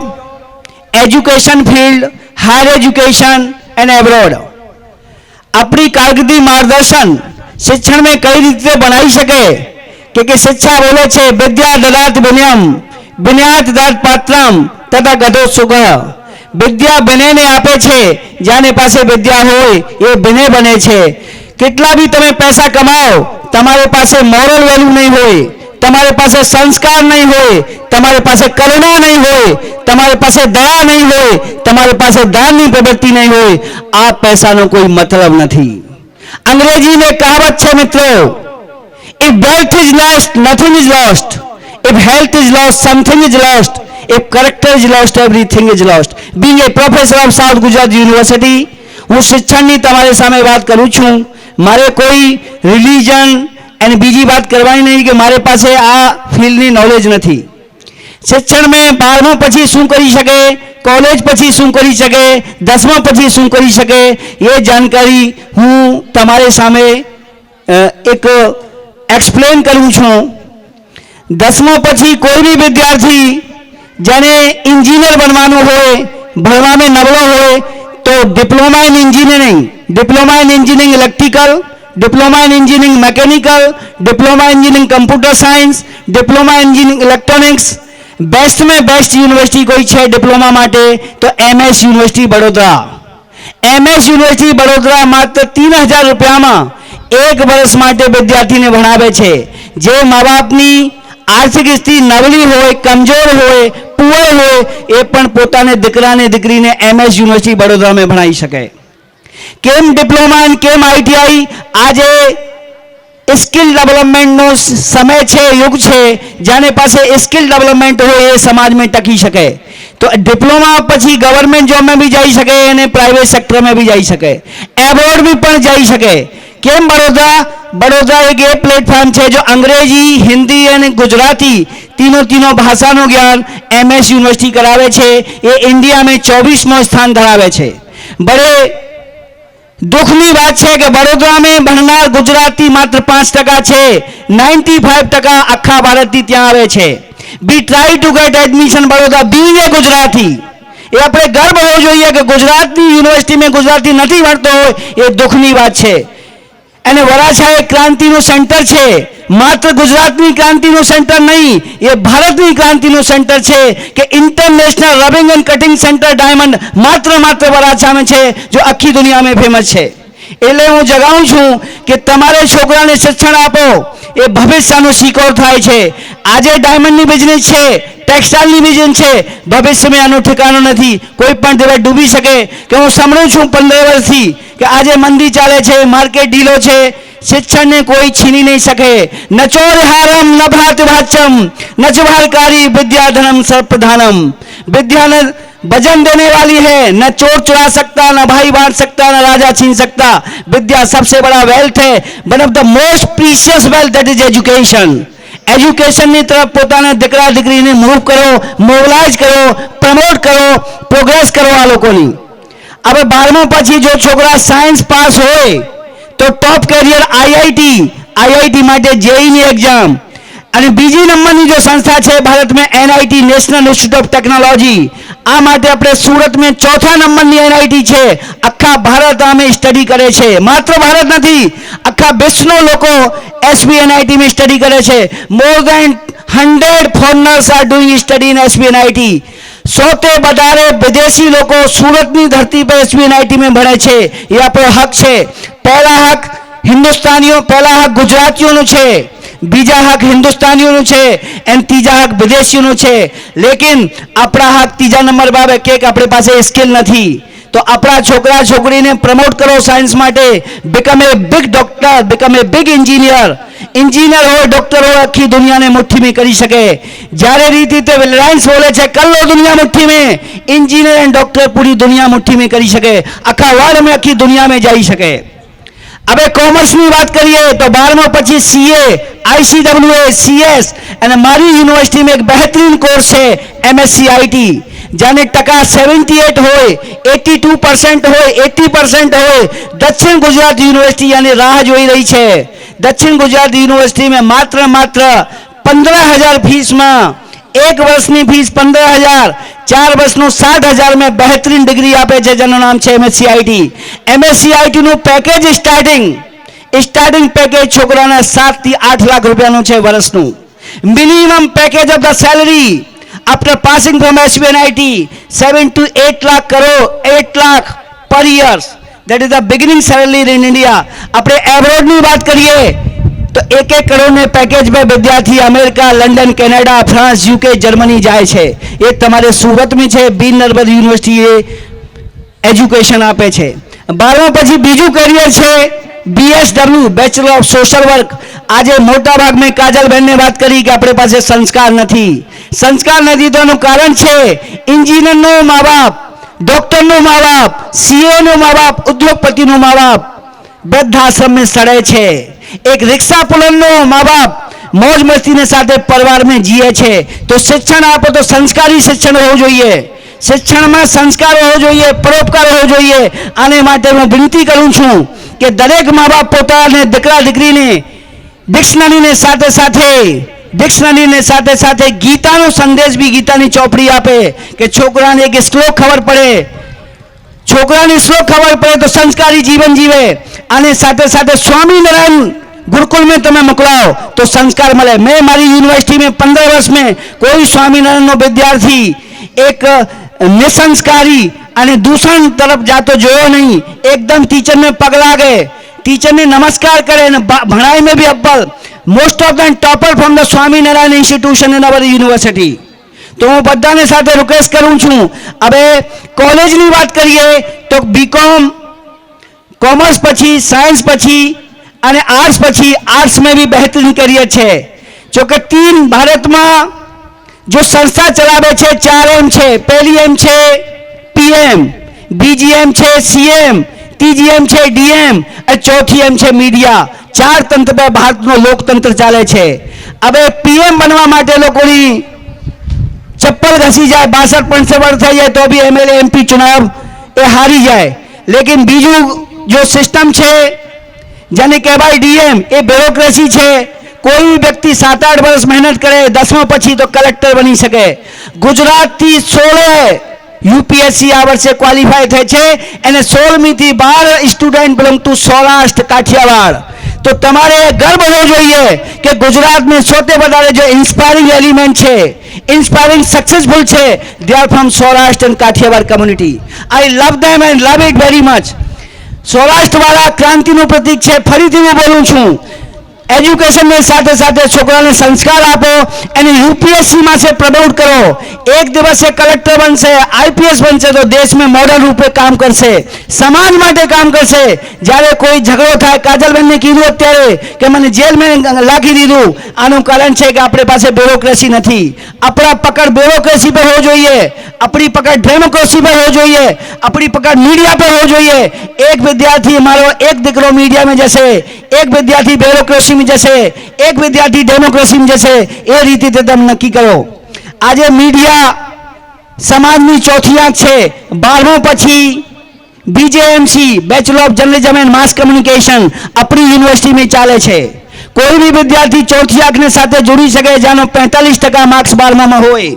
education field, higher education and abroad. अपनी कारकर्दगी मार्गदर्शन शिक्षण में कई रीते बनाई सके कि शिक्षा बोले छे विद्या ददात विनयम विनयात ददात पात्रम तथा गदो सुगह. विद्या विनयने आपे छे, जाने पासे विद्या होय ए विनय बने छे. કેટલા બી તમે પૈસા કમાઓ, તમારી પાસે મોરલ વેલ્યુ નહીં હોય, તમારી પાસે સંસ્કાર નહીં હોય, તમારી પાસે કરુણા નહીં હોય, તમારી પાસે દયા નહીં હોય, તમારી પાસે દાનની પ્રવૃત્તિ નહીં હોય, આ પૈસાનો કોઈ મતલબ નથી. અંગ્રેજીને કહાવત છે મિત્રો, if wealth is lost, nothing is lost. If health is lost, something is lost. If character is lost, everything is lost. Being a professor of South Gujarat University, હું શિક્ષણની તમારી સામે વાત કરું છું. મારે કોઈ રિલિજન અને બીજી વાત કરવાની નહીં કે મારી પાસે આ ફિલ્ડની નોલેજ નથી. શિક્ષણ મેં 12મું પછી શું કરી શકે, કોલેજ પછી શું કરી શકે, 10મા પછી શું કરી શકે, એ જાણકારી હું તમારી સામે એક એક્સપ્લેન કરું છું. 10મો પછી કોઈ બી વિદ્યાર્થી જેને એન્જિનિયર બનવાનું હોય, ભણવામાં નબળો હોય, તો diploma in engineering, diploma in engineering electrical, diploma in engineering mechanical, diploma engineering computer science, diploma engineering electronics, best में बेस्ट यूनिवर्सिटी कोई है डिप्लोमा માટે તો MS university Vadodara. MS university Vadodara માત્ર 3000 રૂપિયામાં એક વર્ષ માટે વિદ્યાર્થીને ભણાવે છે. જે મા બાપની આર્થિક સ્થિતિ નબળી હોય, કમજોર હોય, પુઅર હોય, એ પણ પોતાને દીકરાને દીકરીને MS યુનિવર્સિટી વડોદરામાં ભણાવી શકે. કેમ ડિપ્લોમા અને કેમ ITI? આજે સ્કિલ ડેવલપમેન્ટનો સમય છે, યુગ છે. જેને પાસે સ્કિલ ડેવલપમેન્ટ હોય એ સમાજમાં ટકી શકે. તો ડિપ્લોમા પછી ગવર્મેન્ટ જોબમાં બી જઈ શકે અને પ્રાઇવેટ સેક્ટરમાં બી જઈ શકે, એબ્રોડ બી પણ જઈ શકે. કેમ વડોદરા? વડોદરા એક એ પ્લેટફોર્મ છે જો અંગ્રેજી, હિન્દી અને ગુજરાતી तीनों भाषाનું જ્ઞાન MS યુનિવર્સિટી કરાવે છે. એ ઇન્ડિયામાં 24મો સ્થાન ધરાવે છે. બड़े दुखनी बात है कि वडोदरा में भणनार गुजराती मात्र 5% है, 95% आखा भारत की ત્યાં આવે છે. Be try to get admission Vadodara being a Gujarati. એ આપણે ગર્વ હોવો જોઈએ કે ગુજરાતની યુનિવર્સિટીમાં ગુજરાતી નથી ભણતો હોય, એ દુઃખની વાત છે. અને વરાછા એક ક્રાંતિનું સેન્ટર છે. માત્ર ગુજરાતની ક્રાંતિનું સેન્ટર નહીં, એ ભારતની ક્રાંતિનું સેન્ટર છે કે international rubbing and cutting centre diamond માત્ર વરાછામાં છે, જો આખી દુનિયામાં ફેમસ છે. એટલે હું જગાવું છું કે તમારે છોકરાને શિક્ષણ આપો, એ ભવિષ્યનું શિખર થાય છે. આજે ડાયમંડની બિઝનેસ છે, ટેક્સટાઇલની બિઝનેસ છે, ભવિષ્યમાં આનું ઠેકાણું નથી. કોઈ પણ દિવસ ડૂબી શકે. કે હું સાંભળું છું 15 વર્ષથી કે આજે મંદી ચાલે છે, માર્કેટ ઢીલો છે, शिक्षण ने कोई छीनी नहीं सके. न चोरहारम न भात भाचम न चुभारकारी विद्याधनम सर्वप्रधानम. विद्या ने वजन देने वाली है, न चोर चुरा सकता, न भाई बांट सकता, न राजा छीन सकता. विद्या सबसे बड़ा वेल्थ है. One of the most precious wealth that is education. એજ્યુકેશનની તરફ પોતાના દીકરા દીકરીને મૂવ કરો, મોબિલાઇઝ કરો, પ્રમોટ કરો, પ્રોગ્રેસ કરો આ લોકોની. હવે 12મા પછી જો છોકરા સાયન્સ પાસ હોય તો ટોપ કેરિયર આઈઆઈટી માટે જેઈની એક્ઝામ. અને બીજી નંબરની જો સંસ્થા છે ભારતમાં NIT national institute of technology. આ માટે આપણે સુરતમાં 4થા નંબરની NIT છે. આખા ભારત આમે સ્ટડી કરે છે. માત્ર ભારત નથી, આખા વિશ્વનો લોકો SBNIT માં સ્ટડી કરે છે. More than 100 foreigners are doing study in SBNIT. 100થી વધારે વિદેશી લોકો સુરતની ધરતી પર SBNIT માં ભણે છે. એ આપણો હક છે. પહેલા હક હિન્દુસ્તાનીઓ, પહેલા હક ગુજરાતીઓનું છે, બીજા હક હિન્દુસ્તાનીઓનું છે અને ત્રીજા હક વિદેશીઓનું છે. લેકિન આપણા હક ત્રીજા નંબર બાબત કે આપણી પાસે સ્કિલ નથી. તો આપણા છોકરા છોકરીને પ્રમોટ કરો સાયન્સ માટે. બીકમ એ બિગ ડોક્ટર, બીકમ એ બિગ એન્જિનિયર. એન્જિનિયર હોય, ડોક્ટર હોય, આખી દુનિયાને મુઠ્ઠીમાં કરી શકે. જ્યારે રીતે રિલાયન્સ બોલે છે કર લો દુનિયા મુઠ્ઠી में, इंजीनियर एंड डॉक्टर पूरी दुनिया मुट्ठी में કરી શકે, આખા વર્લ્ડ में આખી દુનિયામાં જઈ શકે. હવે કોમર્સની વાત કરીએ તો 12મા પછી CA, ICWA, CS અને મારી યુનિવર્સિટીમાં એક બહેતરીન કોર્સ છે MSc IT. જેને ટકા 78 હોય, 82% હોય, 80% હોય. દક્ષિણ ગુજરાત યુનિવર્સિટી આની રાહ જોઈ રહી છે. દક્ષિણ ગુજરાત યુનિવર્સિટીમાં માત્ર 15000 ફીસમાં, એક વર્ષની ફીસ 15000, 4 વર્ષનું 60000 में बेहतरीन डिग्री આપે છે, જેનું નામ છે MSc IT. MSc IT નું પેકેજ સ્ટાર્ટિંગ પેકેજ છોકરાના 7 થી 8 લાખ રૂપિયાનું છે વર્ષનું. Minimum package of the salary after passing from SBNIT 7 to 8 lakh crore, 8 lakh per year. That is the beginning salary in India. આપણે એબ્રોડની વાત કરીએ તો 1-1 કરોડને પેકેજ में વિદ્યાર્થી America, London, Canada, France, UK, Germany જાય છે. એ તમારે સુરતમાં છે બી નર્મદ યુનિવર્સિટી એ એજ્યુકેશન આપે છે. 12મા પછી બીજું કરિયર છે BSW, bachelor of social work. આજે મોટા ભાગમાં કાજલબેનને વાત કરી કે આપણી પાસે સંસ્કાર નથી. સંસ્કાર નથી તો એનું કારણ છે એન્જિનિયરનું મા બાપ, ડોક્ટરનું મા બાપ, CAનું મા બાપ, ઉદ્યોગપતિનું મા બાપ વૃદ્ધાશ્રમમાં સડે છે. એક રિક્ષા પુલનનું મા બાપ મોજ મસ્તીને સાથે પરિવારમાં જીએ છે. તો શિક્ષણ આપો તો સંસ્કારી શિક્ષણ હોવું જોઈએ. શિક્ષણમાં સંસ્કાર હોવો જોઈએ, પરોપકાર હોવો જોઈએ. આને માટે હું વિનંતી કરું છું કે દરેક મા બાપ પોતાને દીકરા દીકરીને ડિક્શનરીને સાથે સાથે ડિક્શનરીને સાથે સાથે ગીતાનો સંદેશ બી ગીતાની ચોપડી આપે કે છોકરાને એક શ્લોક ખબર પડે, છોકરાને શ્લોક ખબર પડે તો સંસ્કારી જીવન જીવે. અને સાથે સાથે સ્વામિનારાયણ गुरुकुल में તમે મોકલાઓ તો સંસ્કાર મળે. મેં મારી યુનિવર્સિટી में 15 वर्ष में કોઈ સ્વામિનારાયણનો વિદ્યાર્થી એક નિસંસ્કારી અને દૂષણ તરફ જાતો જોયો નહીં. એકદમ ટીચરને પગ લાગે, ટીચરને નમસ્કાર કરે અને ભણાઈ में भी अव्वल, most of the topper from the Swaminarayan institution in our university. તો હું બધાને સાથે રિક્વેસ્ટ કરું છું. હવે કોલેજની વાત કરીએ તો બીકોમ, કોમર્સ પછી સાયન્સ પછી અને आर्ट्स પછી आर्ट्स में भी बेहतरीन करियर છે. जो कि 3 भारत में जो संस्था चलावे છે 4 एम છે. पहली एम છે पीएम, बीजी एम છે सीएम, तीजी एम છે डीएम और चौथी एम છે मीडिया. 4 तंत्र पे भारतનો લોકતંત્ર ચાલે છે. હવે पीएम बनवा માટે લોકોની चप्पल घसी जाए, 62% से बढ़ जाए तो भी एमएलए एमपी चुनाव ये हारी जाए. लेकिन बीजू जो सिस्टम है જેને કહેવાય ડીએમ, એ બ્યુરોક્રેસી છે. કોઈ વ્યક્તિ 7-8 વર્ષ મહેનત કરે, 10મા પછી તો કલેક્ટર બની શકે. ગુજરાતથી 16 યુપીએસસી આ વર્ષે ક્વોલિફાય થાય છે અને 16મીથી 12 student belong to Saurashtra Kathiawad. તો તમારે ગર્વ હોવો જોઈએ કે ગુજરાતમાં સૌથી વધારે જો ઇન્સ્પાયરિંગ એલિમેન્ટ છે, ઇન્સ્પાયરિંગ સક્સેસફુલ છે, they are from Saurashtra and Kathiawad community. I love them and love it very much. સૌરાષ્ટ્રવાળા ક્રાંતિનું પ્રતીક છે. ફરીથી હું બોલું છું, એજ્યુકેશનની સાથે સાથે છોકરાને સંસ્કાર આપો અને યુપીએસસીમાં से प्रमोट करो. एक दिवस से कलेक्टर बनશે, आईपीएस बनશે તો દેશમાં મોડલ રૂપે કામ કરશે, સમાજ માટે કામ કરશે. જ્યારે કોઈ ઝઘડો થાય, કાજલબેનને કીધું અત્યારે કે મને જેલમાં લાગી દીધું, આનું કારણ છે કે આપણી પાસે બ્યુરોક્રેસી નથી. આપણા પકડ બ્યુરોક્રેસી પર હોવો જોઈએ, अपनी पकड़ डेमोक्रेसी पर हो જોઈએ, अपनी पकड़ मीडिया पर हो જોઈએ. एक विद्यार्थी मारो, एक દીકરો मीडिया में जैसे, एक विद्यार्थी ब्यूरोक्रेसी में जैसे, एक विद्यार्थी डेमोक्रेसी में जैसे, એ રીતે તમે નક્કી કરો. આજે મીડિયા સમાજની ચોથી આંખ છે. 12મું પછી BJMC, bachelor of journalism and mass communication આપણી યુનિવર્સિટીમાં ચાલે છે. કોઈ બી વિદ્યાર્થી ચોથી આંખને સાથે જોડી શકે જેનો 45% માર્ક્સ 12મામાં હોય.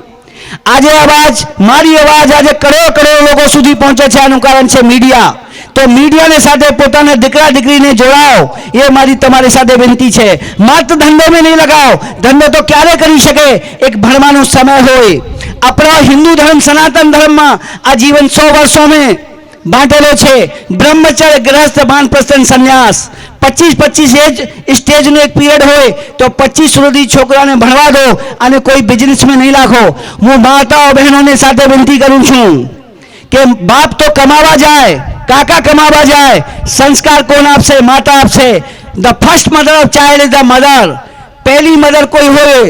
આજે અવાજ, મારી અવાજ આજે કરોડ લોકો સુધી પહોંચે છે. આનું કારણ છે મીડિયા. તો મીડિયાને સાથે પોતાના દીકરા દીકરીને જોડાઓ, એ મારી તમારી સાથે વિનંતી છે. માત્ર ધંધોમાં નહીં લગાઓ. ધંધો તો ક્યારે કરી શકે? એક ભણવાનો સમય હોય. આપણા हिंदू धर्म सनातन धर्म में आ जीवन 100 वर्षों में बांटेलो छे. ब्रह्मचर्य, गृहस्थ, वानप्रस्थ, संन्यास. 25 एज स्टेज नो एक पीरियड होय तो 25 સુધી છોકરાને ભણવા દો અને કોઈ બિઝનેસ में नहीं લાખો. હું માતાઓ બહેનોને સાથે વિનંતી કરું છું કે બાપ તો કમાવા જાય, કાકા કમાવા જાય, સંસ્કાર કોણ આપશે? માતા આપશે. The first mother of child is the mother. પહેલી મધર કોઈ હોય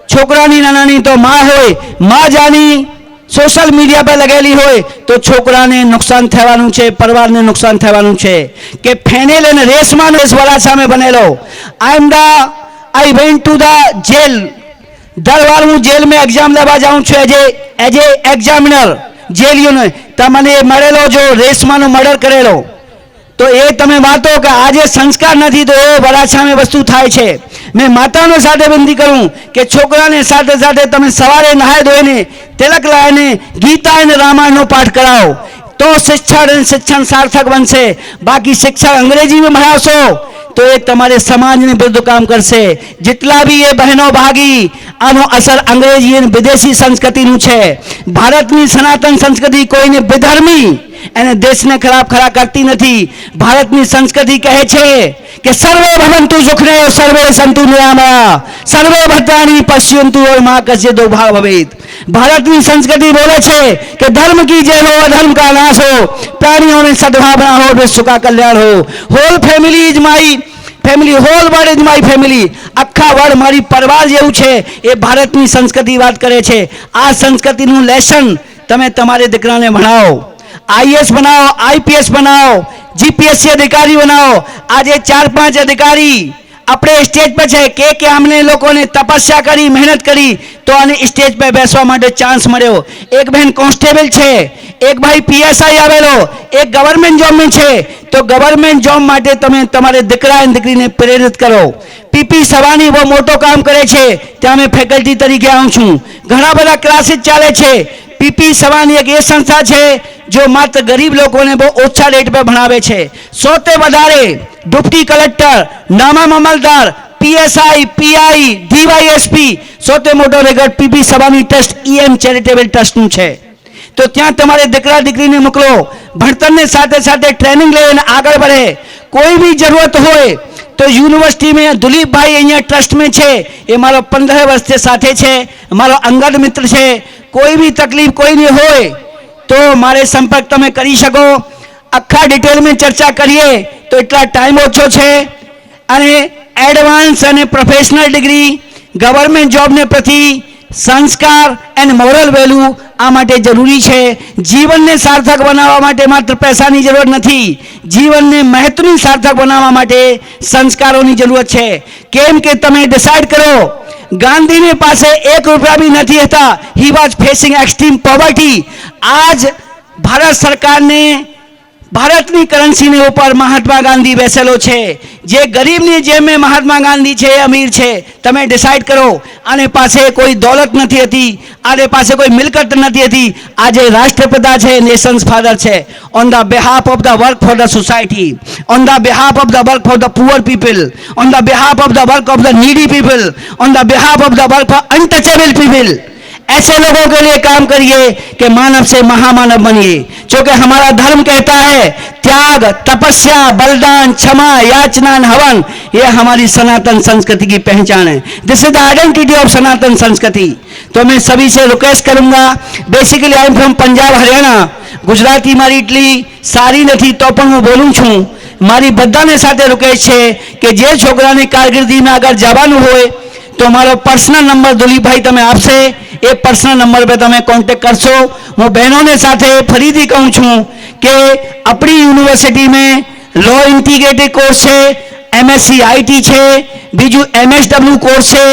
છોકરાની નાની તો માં હોય. માં જાની સોશિયલ મીડિયા પર લગેલી હોય તો છોકરાને નુકસાન થવાનું છે, પરિવારને નુકસાન થવાનું છે. કે ફેનેલ અને રેસમાં વરાછામાં બનેલો. I went to the jail. દર વાર હું જેલ में एग्जाम લેવા જાઉં છું એજ એ એક્ઝામિનર. જેલીઓને તમને મળેલો જો રેસમાંનો મર્ડર કરેલો તો એ તમે વાતો કે આજે સંસ્કાર નથી તો એ વરાછામાં વસ્તુ થાય છે. मैं માતાનો સાથે વિનંતી કરું કે છોકરાને સાથે સાથે તમે સવારે નહાય ધોઈને તિલક લાવીને ગીતા અને રામાયણનો પાઠ કરાવો તો શિક્ષણ સાર્થક બનશે. બાકી શિક્ષણ અંગ્રેજીમાં ભણાવશો તો એ તમારે સમાજને વિરુદ્ધ કામ કરશે. જેટલા બી એ બહેનો ભાગી આનો અસર અંગ્રેજી અને વિદેશી સંસ્કૃતિનું છે. ભારતની સનાતન સંસ્કૃતિ કોઈને બેધર્મી અને દેશને ખરા કરતી નથી. ભારતની સંસ્કૃતિ કહે છે કે સર્વે ભવંતુ સુખને સર્વે સંતુ નિરામયા સર્વે ભદ્રાણી પશ્યંતુ और मां कस्य दो भाव भवेत. भारतની संस्कृति बोले છે કે ધર્મ की जय हो, अधर्म का नाश हो, प्राणियों में सद्भावना हो, विश्व का कल्याण हो. Whole family is my family, whole world is my family. આખા વર્લ્ડ મારી પરિવાર જેવું છે. એ ભારતની સંસ્કૃતિ વાત કરે છે. આ સંસ્કૃતિનું લેસન તમે તમારે દીકરાને ભણાવો. आईएएस बनाओ, आईपीएस बनाओ, जीपीएससी अधिकारी बनाओ. आज 4-5 अधिकारी આપણે સ્ટેજ પર છે કે અમને લોકોને તપસ્યા કરી મહેનત કરી તો આને સ્ટેજ પર બેસવા માટે ચાન્સ મળ્યો. એક બહેન કોન્સ્ટેબલ છે, એક ભાઈ પીએસઆઈ આવેલો, એક ગવર્મેન્ટ જોબ में છે. તો ગવર્મેન્ટ જોબ માટે તમે તમારે દીકરા અને દીકરીને પ્રેરિત કરો. પીપી સવાની બહુ મોટો કામ કરે છે, ત્યાં મેં ફેકલ્ટી તરીકે આવું છું. ઘણા બધા ક્લાસીસ ચાલે છે. પીપી સવાની એક એ સંસ્થા છે જો માત્ર ગરીબ લોકોને બહુ ઓછા રેટ પર ભણાવે છે. સૌથી વધારે ડેપ્યુટી કલેક્ટર, નામા મામલતદાર, પીએસઆઈ, પીઆઈ, ડીવાયએસપી સૌથી મોટો record PP Savani trust EM charitable ટ્રસ્ટનું છે. તો ત્યાં તમારે દીકરા દીકરીને મોકલો, ભણતરની સાથે સાથે ટ્રેનિંગ લઈને આગળ વધે. કોઈ બી જરૂરત હોય તો યુનિવર્સિટી में दुलीप भाई અહીંયા ટ્રસ્ટ में છે, એ મારો 15 વર્ષથી સાથે છે, મારો અંગત મિત્ર છે. કોઈ બી તકલીફ કોઈને હોય તો મારે સંપર્ક તમે કરી શકો. આખા ડિટેલમાં ચર્ચા કરીએ તો એટલા ટાઈમ ઓછો છે. અને એડવાન્સ અને પ્રોફેશનલ ડિગ્રી, ગવર્મેન્ટ જોબને પ્રતિ સંસ્કાર એન્ડ મોરલ વેલ્યુ આ માટે જરૂરી છે. જીવનને સાર્થક બનાવવા માટે માત્ર પૈસાની જરૂર નથી, જીવનને મહત્વની સાર્થક બનાવવા માટે સંસ્કારોની જરૂરત છે. કેમ કે તમે ડિસાઇડ કરો, ગાંધીની પાસે 1 રૂપિયા भी નથી હતા. He was facing extreme poverty. आज भारत सरकारने ભારતની કરન્સીની ઉપર મહાત્મા ગાંધી બેસેલો છે. જે ગરીબની જેમે મહાત્મા ગાંધી છે એ અમીર છે. તમે ડિસાઇડ કરો. આને પાસે કોઈ દોલત નથી હતી, આને પાસે કોઈ મિલકત નથી હતી. આજે રાષ્ટ્રપિતા છે, નેશન્સ ફાધર છે. On the behalf of the work for the society, on the behalf of the work for the poor people, on the behalf of the work of the needy people, on the behalf of the work for untouchable people. ऐसे लोगों के लिए काम करिए कि मानव से महामानव बनिए. जो कि हमारा धर्म कहता है, त्याग, तपस्या, बलिदान, क्षमा, याचना, हवन, ये हमारी सनातन संस्कृति की पहचान है. This is the identity of Sanatan Sanskriti. तो मैं सभी से रिक्वेस्ट करूंगा, basically I am from Punjab Haryana. Gujarati मारी इटली सारी नहीं तो पण हूँ बोलूँ छूँ. મારી બધાને સાથે રિક્વેસ્ટ છે કે જે છોકરાની કારકિર્દીમાં આગળ જવાનું હોય તો મારો પર્સનલ નંબર દુલીપભાઈ તમે આપશે, એ પર્સનલ નંબર પર તમે કોન્ટેક્ટ કરશો. હું બહેનોને સાથે ફરીથી કહું છું કે આપણી યુનિવર્સિટીમાં લો ઇન્ટિગ્રેટેડ કોર્સ છે, એમએસસી આઈટી છે, બીજું એમએસડબલ્યુ કોર્સ છે,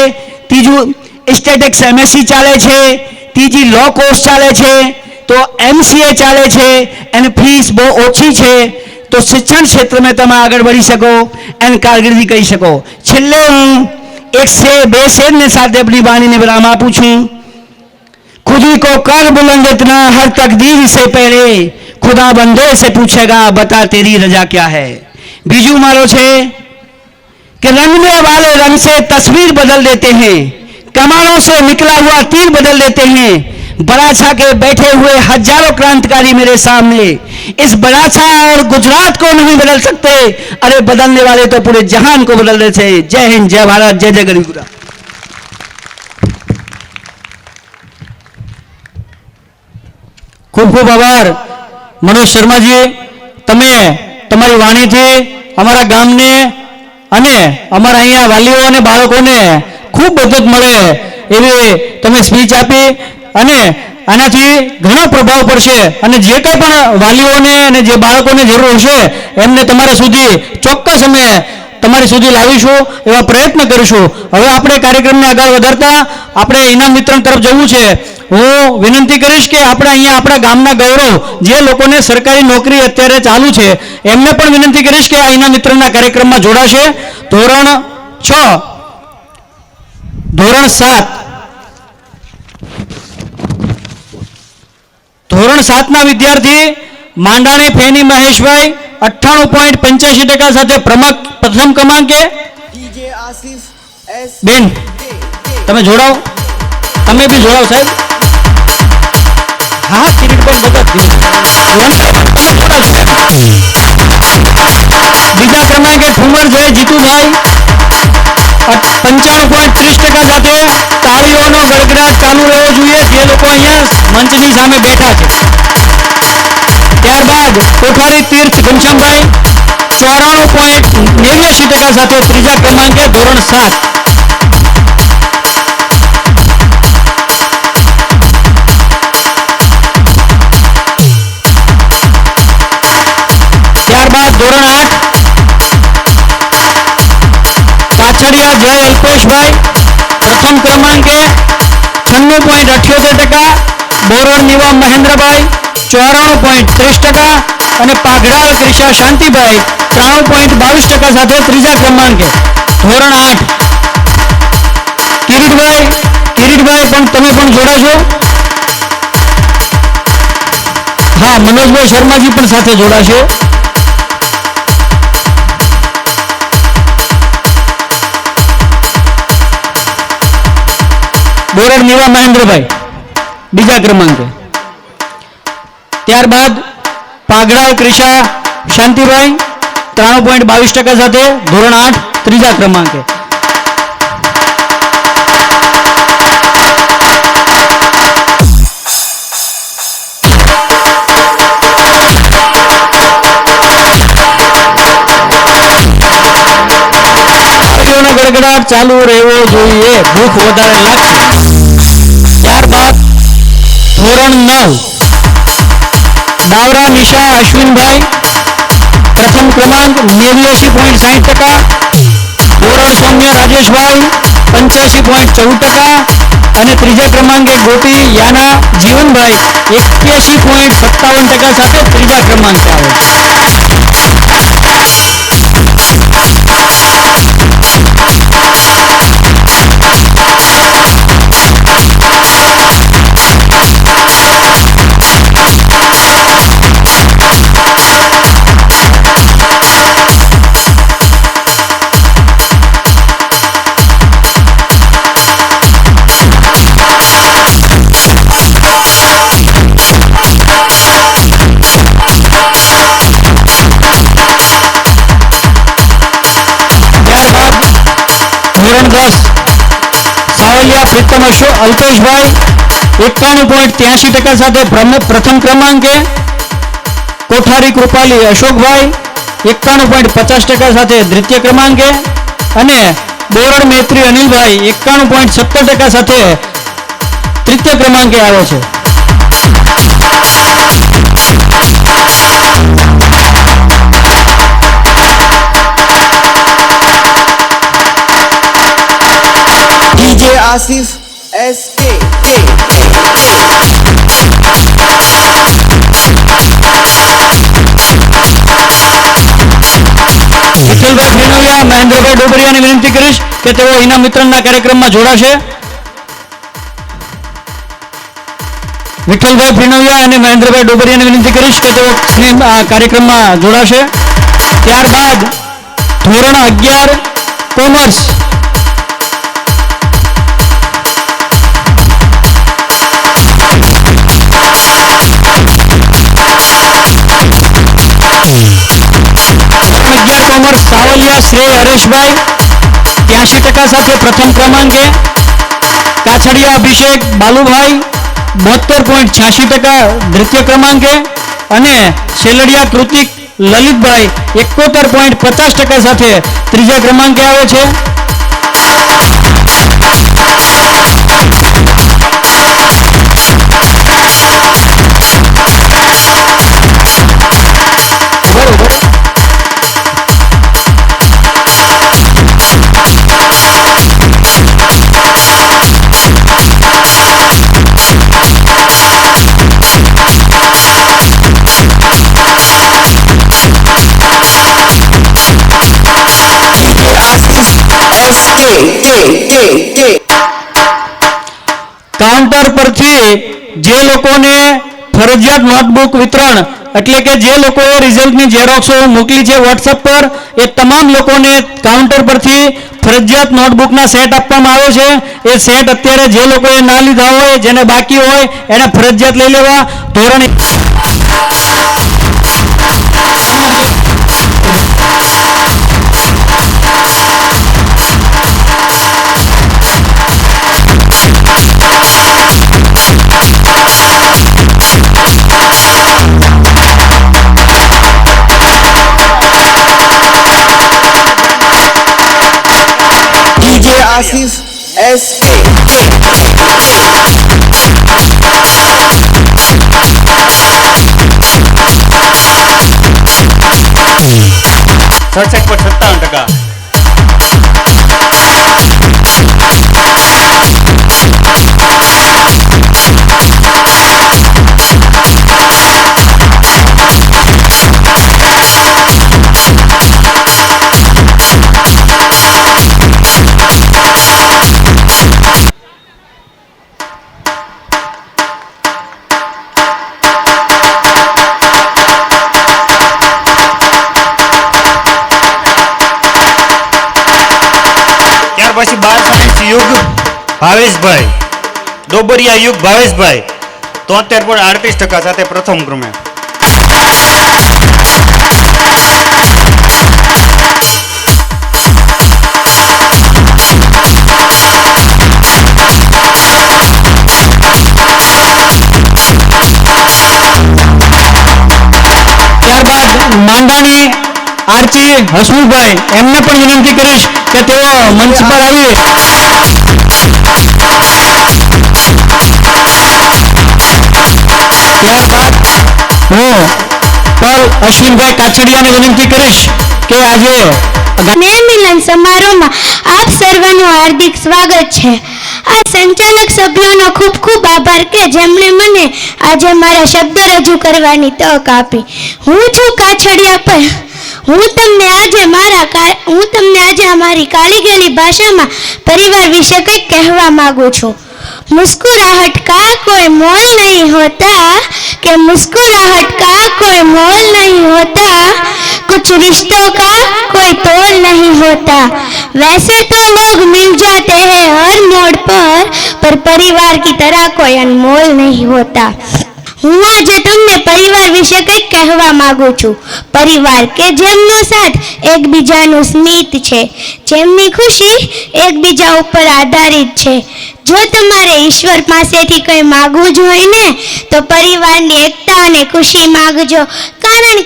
ત્રીજું સ્ટેટિક્સ એમએસસી ચાલે છે, ત્રીજી લો કોર્સ ચાલે છે, તો એમસીએ ચાલે છે. એની ફીસ બહુ ઓછી છે. तो शिक्षण क्षेत्र में તમે આગળ વધી શકો અને કારકિર્દી કરી શકો. છેલ્લે હું એક से 2 शेर ने साथ अपनी वाणी ने विराम આપું છું. खुद ही को कर बुलंद इतना हर तकदीर से पहले खुदा बंदे से पूछेगा बता तेरी रजा क्या है. बीजू मारो छे कि रंगने वाले रंग से तस्वीर बदल देते हैं, कमानों से निकला हुआ तीर बदल देते हैं. बड़ाछा के बैठे हुए हजारों क्रांतिकारी मेरे सामने इस बड़ाछा और गुजरात को नहीं बदल सकते. अरे बदलने वाले तो पूरे जहान को बदल देते. जय हिंद, जय भारत, जय जय गरीब गुजरात. ખૂબ ખૂબ આભાર મનોજ શર્માજી. તમે તમારી વાણીથી અમારા ગામને અને અમારા અહીંયા વાલીઓ અને બાળકોને ખૂબ મદદ મળે એવી તમે સ્પીચ આપી અને આનાથી ઘણો પ્રભાવ પડશે. અને જે કંઈ પણ વાલીઓને અને જે બાળકોને જરૂર હશે એમને તમારા સુધી ચોક્કસ અમે તમારી સુધી લાવીશું, એવા પ્રયત્ન કરીશું. હવે આપણે કાર્યક્રમને આગળ વધારતા આપણે ઇનામ વિતરણ તરફ જવું છે. હું વિનંતી કરીશ કે આપણે અહીંયા આપણા ગામના ગૌરવ જે લોકોને સરકારી નોકરી અત્યારે ચાલુ છે એમને પણ વિનંતી કરીશ કે આ ઇનામ વિતરણના કાર્યક્રમમાં જોડાશે. ધોરણ 6, ધોરણ 7, ધોરણ 7ના વિદ્યાર્થી માંડાણી ફેની મહેશભાઈ 98.85% સાથે પ્રથમ ક્રમાંકે. બેન તમે જોડાઓ, તમે બી જોડાઓ સાહેબ. હા કિરીટ પર બધા બીજા ક્રમાંકે ઠુમર જય જીતુભાઈ 95.30% સાથે. તાળીઓનો ગડગડાટ ચાલુ રહેવો જોઈએ જે લોકો અહીંયા મંચની સામે બેઠા છે. ત્યારબાદ કોઠારી તીર્થ ઘનશ્યામભાઈ 94.89% સાથે ત્રીજા ક્રમાંકે ધોરણ 7. ત્યારબાદ ધોરણ 8 93.78%, બોરડ નિવા મહેન્દ્રભાઈ 94.30% અને પાઘડાળ ક્રિશા શાંતિભાઈ 93.22% સાથે ત્રીજા ક્રમાંકે. ધોરણ 8 કિરીટભાઈ પણ તમે પણ જોડાશો. હા, મનોજભાઈ શર્માજી પણ સાથે જોડાશે. બોરડ નિવા મહેન્દ્રભાઈ બીજા ક્રમાંકે. ત્યારબાદ પાઘડાળ ક્રિશા શાંતિભાઈ 93.22% સાથે ધોરણ 8 ત્રીજા ક્રમાંકે. ગડગડાટ ચાલુ રહેવો જોઈએ, ભૂખ વધારે લાગશે. ત્યારબાદ ધોરણ 9 બાવરા નિશા અશ્વિનભાઈ પ્રથમ ક્રમાંક 89.60%, બોરડ સૌમ્ય રાજેશભાઈ 85.14% અને ત્રીજા ક્રમાંકે ગોપી યાના જીવનભાઈ 81.57% સાથે ત્રીજા ક્રમાંકે આવે છે. ધોરણ 10 સાવલિયા પ્રીતમ અલ્પેશભાઈ 91.83% સાથે પ્રથમ ક્રમાંકે. કોઠારી કૃપાલી અશોકભાઈ 91.50% સાથે દ્વિતીય ક્રમાંકે અને બોરડ મૈત્રી અનિલભાઈ 91.70% સાથે તૃતીય ક્રમાંકે આવે છે. DJ Asif SK. વિઠ્ઠલભાઈ ફીણવિયા મહેન્દ્રભાઈ ડોબરિયાને વિનંતી કરીશ કે તેઓ ઇનામ વિતરણના કાર્યક્રમમાં જોડાશે. વિઠ્ઠલભાઈ ફીણવિયા અને મહેન્દ્રભાઈ ડોબરિયાને વિનંતી કરીશ કે તેઓ કાર્યક્રમમાં જોડાશે. ત્યારબાદ ધોરણ 11 કોમર્સ કોમર્સ સાવલિયા શ્રેય હરેશભાઈ 83% સાથે પ્રથમ ક્રમાંકે. કાછડિયા અભિષેક બાલુભાઈ 72.86% દ્વિતીય ક્રમાંકે અને શેલડિયા કૃતિક લલિતભાઈ 71.50% સાથે ત્રીજા ક્રમાંકે આવે છે. કાઉન્ટર પરથી જે લોકોને ફરજિયાત નોટબુક વિતરણ એટલે કે જે લોકોએ રિઝલ્ટની ઝેરોક્સો મોકલી છે વોટ્સએપ પર, એ તમામ લોકોને કાઉન્ટર પરથી ફરજિયાત નોટબુકના સેટ આપવામાં આવે છે. એ સેટ અત્યારે જે લોકોએ ના લીધા હોય, જેને બાકી હોય, એને ફરજિયાત લઈ લેવા. ધોરણ Asif SK. 67.57%. ભાવેશભાઈ ડોબરિયા યુગ ભાવેશભાઈ 73.38% સાથે પ્રથમ ક્રમે. ત્યારબાદ માંડાની આરતી હસમુખભાઈ એમને પણ વિનંતી કરીશ કે તેઓ મંચ પર આવી ત્યારબાદ હું પર અશ્વિનભાઈ કાછડિયાને વિનંતી કરીશ કે આજે સ્નેહ મિલન સમારોહમાં આપ સર્વનું હાર્દિક સ્વાગત છે. આ સંચાલક સભ્યોનો ખૂબ ખૂબ આભાર કે જેમણે મને આજે મારા શબ્દ રજૂ કરવાની તક આપી. હું છું કાછડિયા પર. હું તમને આજે અમારી કાળી ગેલી ભાષામાં પરિવાર વિશે કંઈક કહેવા માંગુ છું. मुस्कुराहट का कोई मोल नहीं होता कि मुस्कुराहट का कोई मोल नहीं होता, कुछ रिश्तों का कोई तोल नहीं होता. वैसे तो लोग मिल जाते हैं हर मोड़ पर परिवार की तरह कोई अनमोल नहीं होता. હું આજે તમને પરિવાર વિશે કંઈક કહેવા માંગુ છું. પરિવાર કે જેમનો સાથ એકબીજાનું સ્મિત છે, જેમની ખુશી એકબીજા ઉપર આધારિત છે. જો તમારે ઈશ્વર પાસેથી કંઈ માગવું જ હોય ને તો પરિવારની એકતા અને ખુશી માગજો. કારણ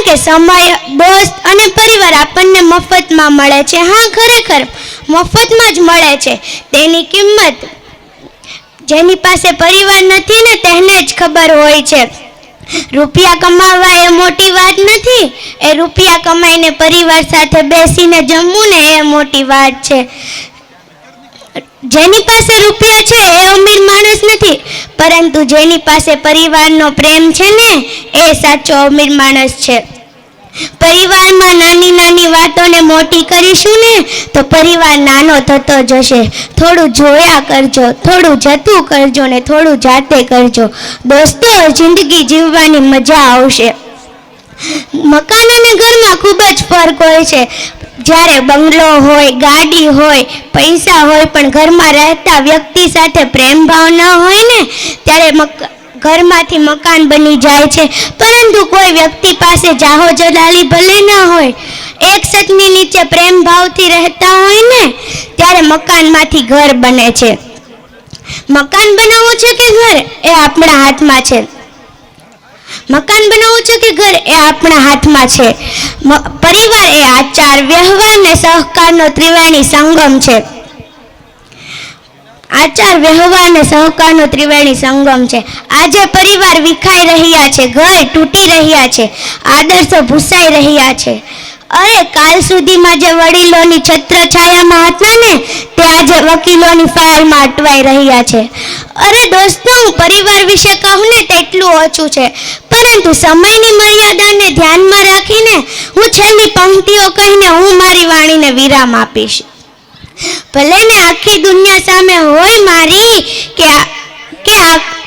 કે સમય, દોસ્ત અને પરિવાર આપણને મફતમાં મળે છે. હા, ખરેખર મફતમાં જ મળે છે. તેની કિંમત જેની પાસે પરિવાર નથી ને તેને જ ખબર હોય છે. રૂપિયા કમાવા એ મોટી વાત નથી. એ રૂપિયા કમાઈને પરિવાર સાથે બેસીને જમવું ને એ મોટી વાત છે. જેની પાસે રૂપિયા છે એ અમીર માણસ નથી, પરંતુ જેની પાસે પરિવારનો પ્રેમ છે ને એ સાચો અમીર માણસ છે. પરિવારમાં નાની નાની વાતોને મોટી કરીશું ને તો પરિવાર નાનો થતો જશે. થોડું જોયા કરજો, થોડું જતું કરજો ને થોડું જાતે કરજો. દોસ્તો, જિંદગી જીવવાની મજા આવશે. મકાન અને ઘરમાં ખૂબ જ ફરક હોય છે. જ્યારે બંગલો હોય, ગાડી હોય, પૈસા હોય, પણ ઘરમાં રહેતા વ્યક્તિ સાથે પ્રેમ ભાવ ન હોય ને ત્યારે ઘરમાંથી મકાન બની જાય છે. પરંતુ કોઈ વ્યક્તિ પાસે જાહો જલાલી ભલે ન હોય, એક છતની નીચે પ્રેમ ભાવથી રહેતા હોય ને ત્યારે મકાનમાંથી ઘર બને છે. મકાન બનાવવું છે કે ઘર એ આપણા હાથમાં છે. મકાન બનાવવું છે કે ઘર એ આપણા હાથમાં છે. પરિવાર એ આચાર, વ્યવહાર ને સહકારનો ત્રિવેણી સંગમ છે. આચાર, વ્યવહાર ને સહકારનો ત્રિવેણી સંગમ છે. આજે પરિવાર વિખાઈ રહ્યા છે, ઘર તૂટી રહ્યા છે, આદર્શો ભૂસાઈ રહ્યા છે. અરે કાલ સુધીમાં જે વડીલોની છત્રછાયામાં હતા ને તે આજે વકીલોની ફાઇલમાં અટવાઈ રહ્યા છે. અરે દોસ્તો, હું પરિવાર વિશે કહું ને તેટલું ઓછું છે, પરંતુ સમયની મર્યાદાને ધ્યાનમાં રાખીને હું છેલ્લી પંક્તિઓ કહીને હું મારી વાણીને વિરામ આપીશ. ભલે ને આખી દુનિયા સામે હોય મારી કે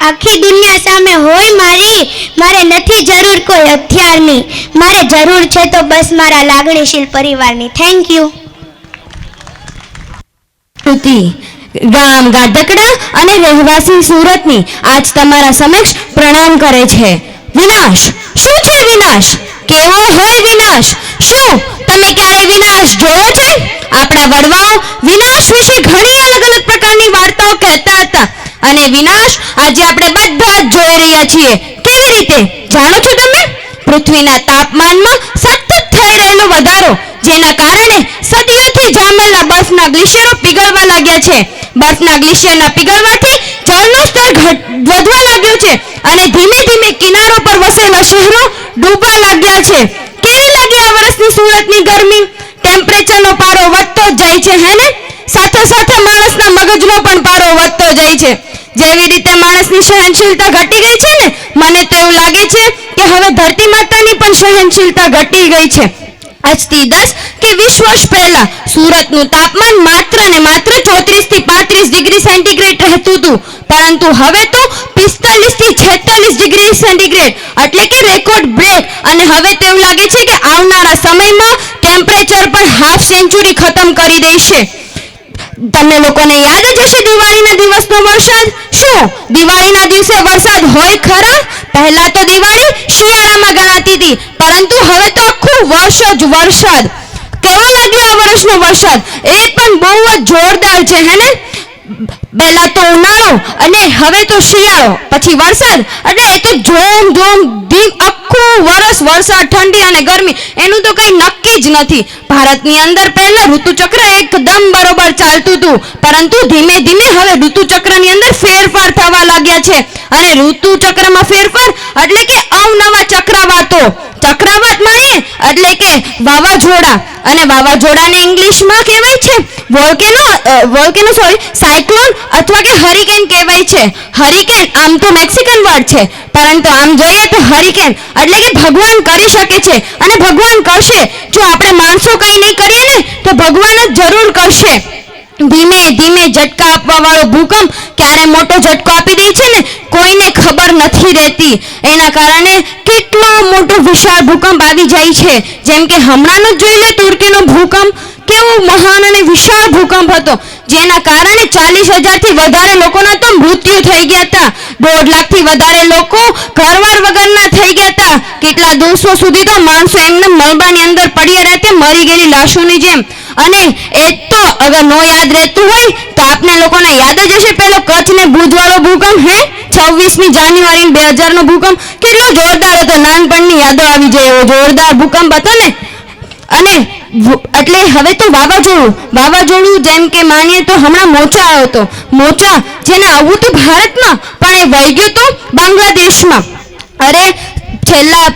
આખી દુનિયા સામે હોય મારી, મારે નથી જરૂર કોઈ હથિયારની. મારે જરૂર છે તો બસ મારા લાગણીશીલ પરિવારની. Thank you. ગામ ગાધકડા અને રહેવાસી સુરતની આજ તમારા સમક્ષ પ્રણામ કરે છે. વિનાશ શું છે? વિનાશ કેવો હોય? વિનાશ શું તમે ક્યારે વિનાશ જોયો છે? આપણા વડવાઓ વિનાશ વિશે ઘણી અલગ અલગ પ્રકારની વાર્તાઓ કહેતા હતા અને વિનાશ આજે આપણે બધા જ જોઈ રહ્યા છીએ. કેવી રીતે જાણો છો તમે? પૃથ્વીના તાપમાનમાં સતત થઈ રહેલો વધારો, જેના કારણે સદીઓથી જામેલા બરફના ગ્લેશિયરો પીગળવા લાગ્યા છે. બરફના ગ્લેશિયરના પીગળવાથી જળનું સ્તર વધવા લાગ્યું છે અને ધીમે ધીમે કિનારો પર વસેલા શહેરો ડૂબવા લાગ્યા છે. કેવી લાગી આ વર્ષની સુરતની ગરમી? ટેમ્પરેચરનો પારો વધતો જ જાય છે, હે ને? સાથે સાથે માણસના મગજનો પણ પારો વધતો જાય છે. જેવી રીતે માણસની સહનશીલતા ઘટી ગઈ છે ને, મને તો એવું લાગે છે કે હવે ધરતી માતાની પણ સહનશીલતા ઘટી ગઈ છે. આજથી 10 કે 20 વર્ષ પહેલા સુરતનું તાપમાન માત્ર ને માત્ર 34 થી 35 ડિગ્રી સેન્ટીગ્રેડ રહેતું હતું, પરંતુ હવે તો 45 થી 46 ડિગ્રી સેન્ટીગ્રેડ એટલે કે રેકોર્ડ બ્રેક. અને હવે તો એવું લાગે છે કે આવનારા સમયમાં ટેમ્પરેચર પણ હાફ સેન્ચુરી ખતમ કરી દેશે. તમને લોકોને યાદ જ હશે દિવાળીના દિવસનો વરસાદ. શું દિવાળીના દિવસે વરસાદ હોય ખરા? પહેલા તો દિવાળી શિયાળામાં ગણાતી હતી, પરંતુ હવે તો આખું વર્ષ જ વરસાદ. કેવો લાગ્યો આ વર્ષનો વરસાદ? એ પણ બહુ જ જોરદાર છે, હે ને? પહેલા તો ઉનાળો અને હવે તો શિયાળો, પછી વરસાદ. એટલે એ તો આખું વર્ષ વરસાદ, ઠંડી અને ગરમી, એનું તો કંઈ નક્કી જ નથી. ભારતની અંદર પહેલા ઋતુચક્ર એકદમ બરોબર ચાલતું હતું, પરંતુ ધીમે ધીમે હવે ઋતુચક્રની અંદર ફેરફાર થવા લાગ્યા છે. અને ઋતુચક્રમાં ફેરફાર એટલે કે અવનવા ચક્રવાતો. ચક્રવાત માણીએ એટલે કે વાવાઝોડા, અને વાવાઝોડાને ઇંગ્લિશમાં કહેવાય છે સાયક્લોન અથવા કે હરિકેન કહેવાય છે. હરિકેન આમ તો મેક્સિકન વર્ડ છે, પરંતુ આમ જોઈએ તો હરિકેન એટલે કે ભગવાન કરી શકે છે, અને ભગવાન કરશે. જો આપણે માણસો કંઈ નહીં કરીએ ને તો ભગવાન જ જરૂર કરશે. ધીમે ધીમે ઝટકા આપવા વાળો ભૂકંપ ક્યારે મોટો ઝટકો આપી દે છે ને કોઈને ખબર નથી રહેતી. એના કારણે કેટલો મોટો વિશાળ ભૂકંપ આવી જાય છે. જેમ કે હમણાંનો જ જોઈ લે તુર્કીનો ભૂકંપ, કેવો મહાન અને વિશાળ ભૂકંપ હતો, જેના કારણે 40,000 થી વધારે લોકોના તો મૃત્યુ થઈ ગયા હતા. 1.5 લાખથી વધારે લોકો ઘરવાર વગરના થઈ ગયા હતા. કેટલા દિવસો સુધી તો માણસો એમને મલબાની અંદર પડ્યા રહેતે, મરી ગયેલી લાશોની જેમ. અને એ તો અગર નો યાદ રહેતું હોય તો આપને લોકોને યાદ જ હશે પેલો કચ્છ ને ભુજ વાળો ભૂકંપ, 26મી જાન્યુઆરી 2000 નો ભૂકંપ કેટલો જોરદાર હતો. નાનપણની યાદો આવી જાય એવો જોરદાર ભૂકંપ હતો ને. અને એટલે હવે તો વાવાઝોડું જેમ કે માનીએ તો હમણાં મોચા આવ્યો હતો. મોચા જેને આવવું હતું ભારતમાં, પણ એ વહી ગયો તો બાંગ્લાદેશમાં. અરે છેલ્લા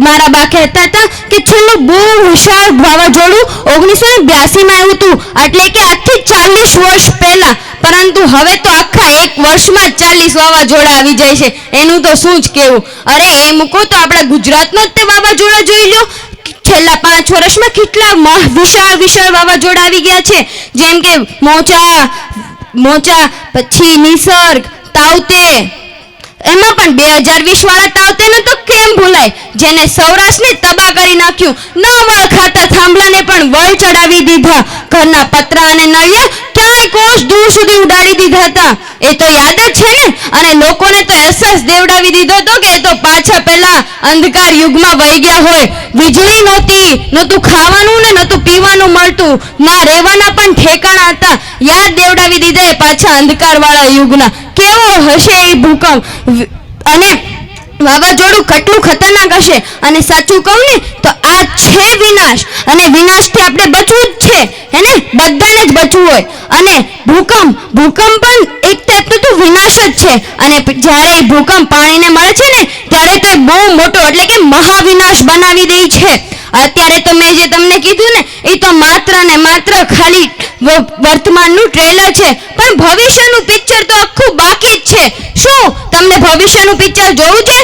મારા બા કહેતા હતા કે છેલ્લું બહુ વિશાળ વાવાઝોડું 1982માં આવ્યું હતું, એટલે કે આજથી 40 વર્ષ પહેલા. પરંતુ હવે તો આખા એક વર્ષમાં 40 વાવાઝોડા આવી જાય છે. એનું તો શું જ કહેવું. અરે એ મૂકો તો આપણા ગુજરાતનો જ તે વાવાઝોડા જોઈ લો. છેલ્લા 5 વર્ષમાં કેટલા વિશાળ વાવાઝોડા આવી ગયા છે. જેમ કે મોચા, પછી નિસર્ગ, તાવતે. એમાં પણ 2020 વાળા તાવતેને તો કેમ ભૂલાય, જેને સૌરાષ્ટ્રને તબાહ કરી નાખ્યું. ન વળખાતા થાંભલાને પણ વળ ચડાવી દીધા. ઘરના પતરા અને નળિયા ક્યાંય કોષ દૂર સુધી ઉડાડી દીધા હતા. એ તો યાદ જ છે ને. અને લોકોને તો અહેસાસ દેવડાવી દીધો હતો કે એ તો પાછા પેલા અંધકાર યુગમાં વહી ગયા હોય. વીજળી નહોતું ખાવાનું ને નહોતું પીવાનું મળતું, ના રહેવાના પણ ઠેકાણા હતા. યાદ દેવડાવી દીધા એ પાછા અંધકાર વાળા યુગના. કેવો હશે એ ભૂકંપ અને વાવાઝોડું કેટલું ખતરનાક હશે. અને સાચું કહું ને તો આ છે વિનાશ, અને વિનાશથી આપણે બચવું જ છે, હે ને? બધાને જ બચવું હોય. અને ભૂકંપ પણ એક ટાઈપનો તો વિનાશ જ છે. અને જ્યારે એ ભૂકંપ પાણીને મળે છે ને ત્યારે તો એ બહુ મોટો એટલે કે મહાવિનાશ બનાવી દે છે. અત્યારે તો મેં જે તમને કીધું ને એ તો માત્ર ને માત્ર ખાલી વર્તમાનનું ટ્રેલર છે, પણ ભવિષ્યનું પિક્ચર તો આખું બાકી જ છે. શું તમને ભવિષ્યનું પિક્ચર જોવું છે?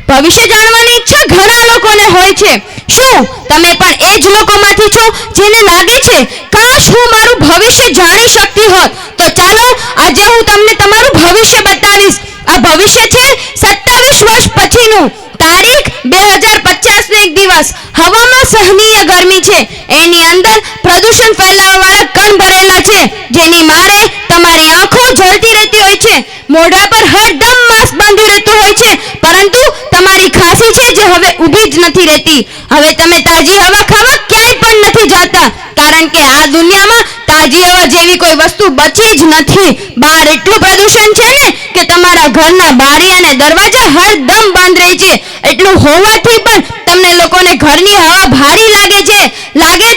ભવિષ્ય જાણવાની ઈચ્છા ઘણા લોકોને હોય છે. શું તમે પણ એ જ લોકોમાંથી છો જેને લાગે છે કાશ હું મારું ભવિષ્ય જાણી શકતી હોત? તો ચાલો આજે હું તમને તમારું ભવિષ્ય બતાવીશ. આ ભવિષ્ય છે 27 વર્ષ પછીનું. તારીખ 2050 નો એક દિવસ. હવામાં સહનીય ગરમી છે. એની અંદર પ્રદૂષણ ફેલાવવાવાળા કણ ભરેલા છે, જેની મારે તમારી આંખો જળતી રહેતી હોય છે. મોઢા પર હરદમ માસ્ક બાંધ્યું રહેતું હોય છે, પરંતુ તમારી ખાંસી છે જે હવે ઊભી જ નથી રહેતી. હવે તમે તાજી હવા ખાવા ક્યાંય પણ નથી જતા, કારણ કે આ દુનિયામાં તાજી હવા જેવી કોઈ વસ્તુ બચી જ નથી. બહાર એટલું પ્રદૂષણ છે ને કે તમારા ઘરના બારી અને દરવાજા હરદમ બંધ રહે છે. એટલું હોવાથી પણ તમને લોકોને ઘરની હવા ભારી લાગે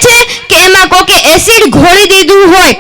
છે કે એમાં કોકે એસિડ ઘોળી દીધું હોય.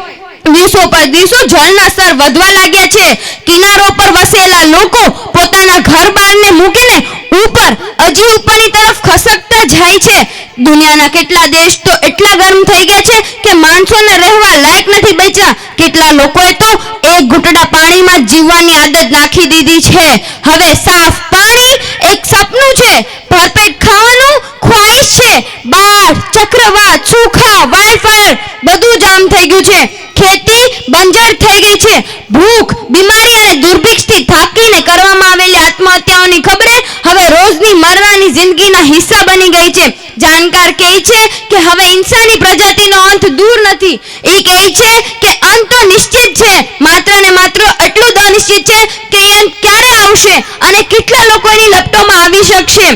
દિવસો પર દિવસો જળના સ્તર વધવા લાગ્યા છે. કિનારો પર વસેલા લોકો પોતાના ઘર બારને મૂકીને ઉપરની તરફ ખસકતા જાય છે. દુનિયાના કેટલા દેશ તો એટલા ગરમ થઈ ગયા છે કે માણસોને રહેવા લાયક નથી બચ્યા. કેટલા લોકોએ તો એક ઘૂંટડા પાણીમાં જીવવાની આદત નાખી દીધી છે. હવે સાફ પાણી એક સપનું છે, ભરપેટ ખાવાનું ખ્વાહિશ છે. બાઢ, ચક્રવાત, સૂખા, વાઇલ્ડફાયર બધું જામ થઈ ગયું છે. ખેતી બંજર થઈ ગઈ છે. ભૂખ, બીમારી અને દુર્ભિક્ષથી થાકીને કરવામાં આવેલી આત્મહત્યાઓની ખબરે હવે રોજની મરવાની જિંદગીના હિસ્સા બની ગઈ છે. જાણકાર કહે છે કે હવે ઇન્સાની પ્રજાતિનો અંત દૂર નથી. એ કહે છે કે અંત નિશ્ચિત છે, માત્ર ને માત્ર એટલું જ અનિશ્ચિત છે કે એ ક્યારે આવશે અને કેટલા લોકો એની લપટોમાં આવી શકશે.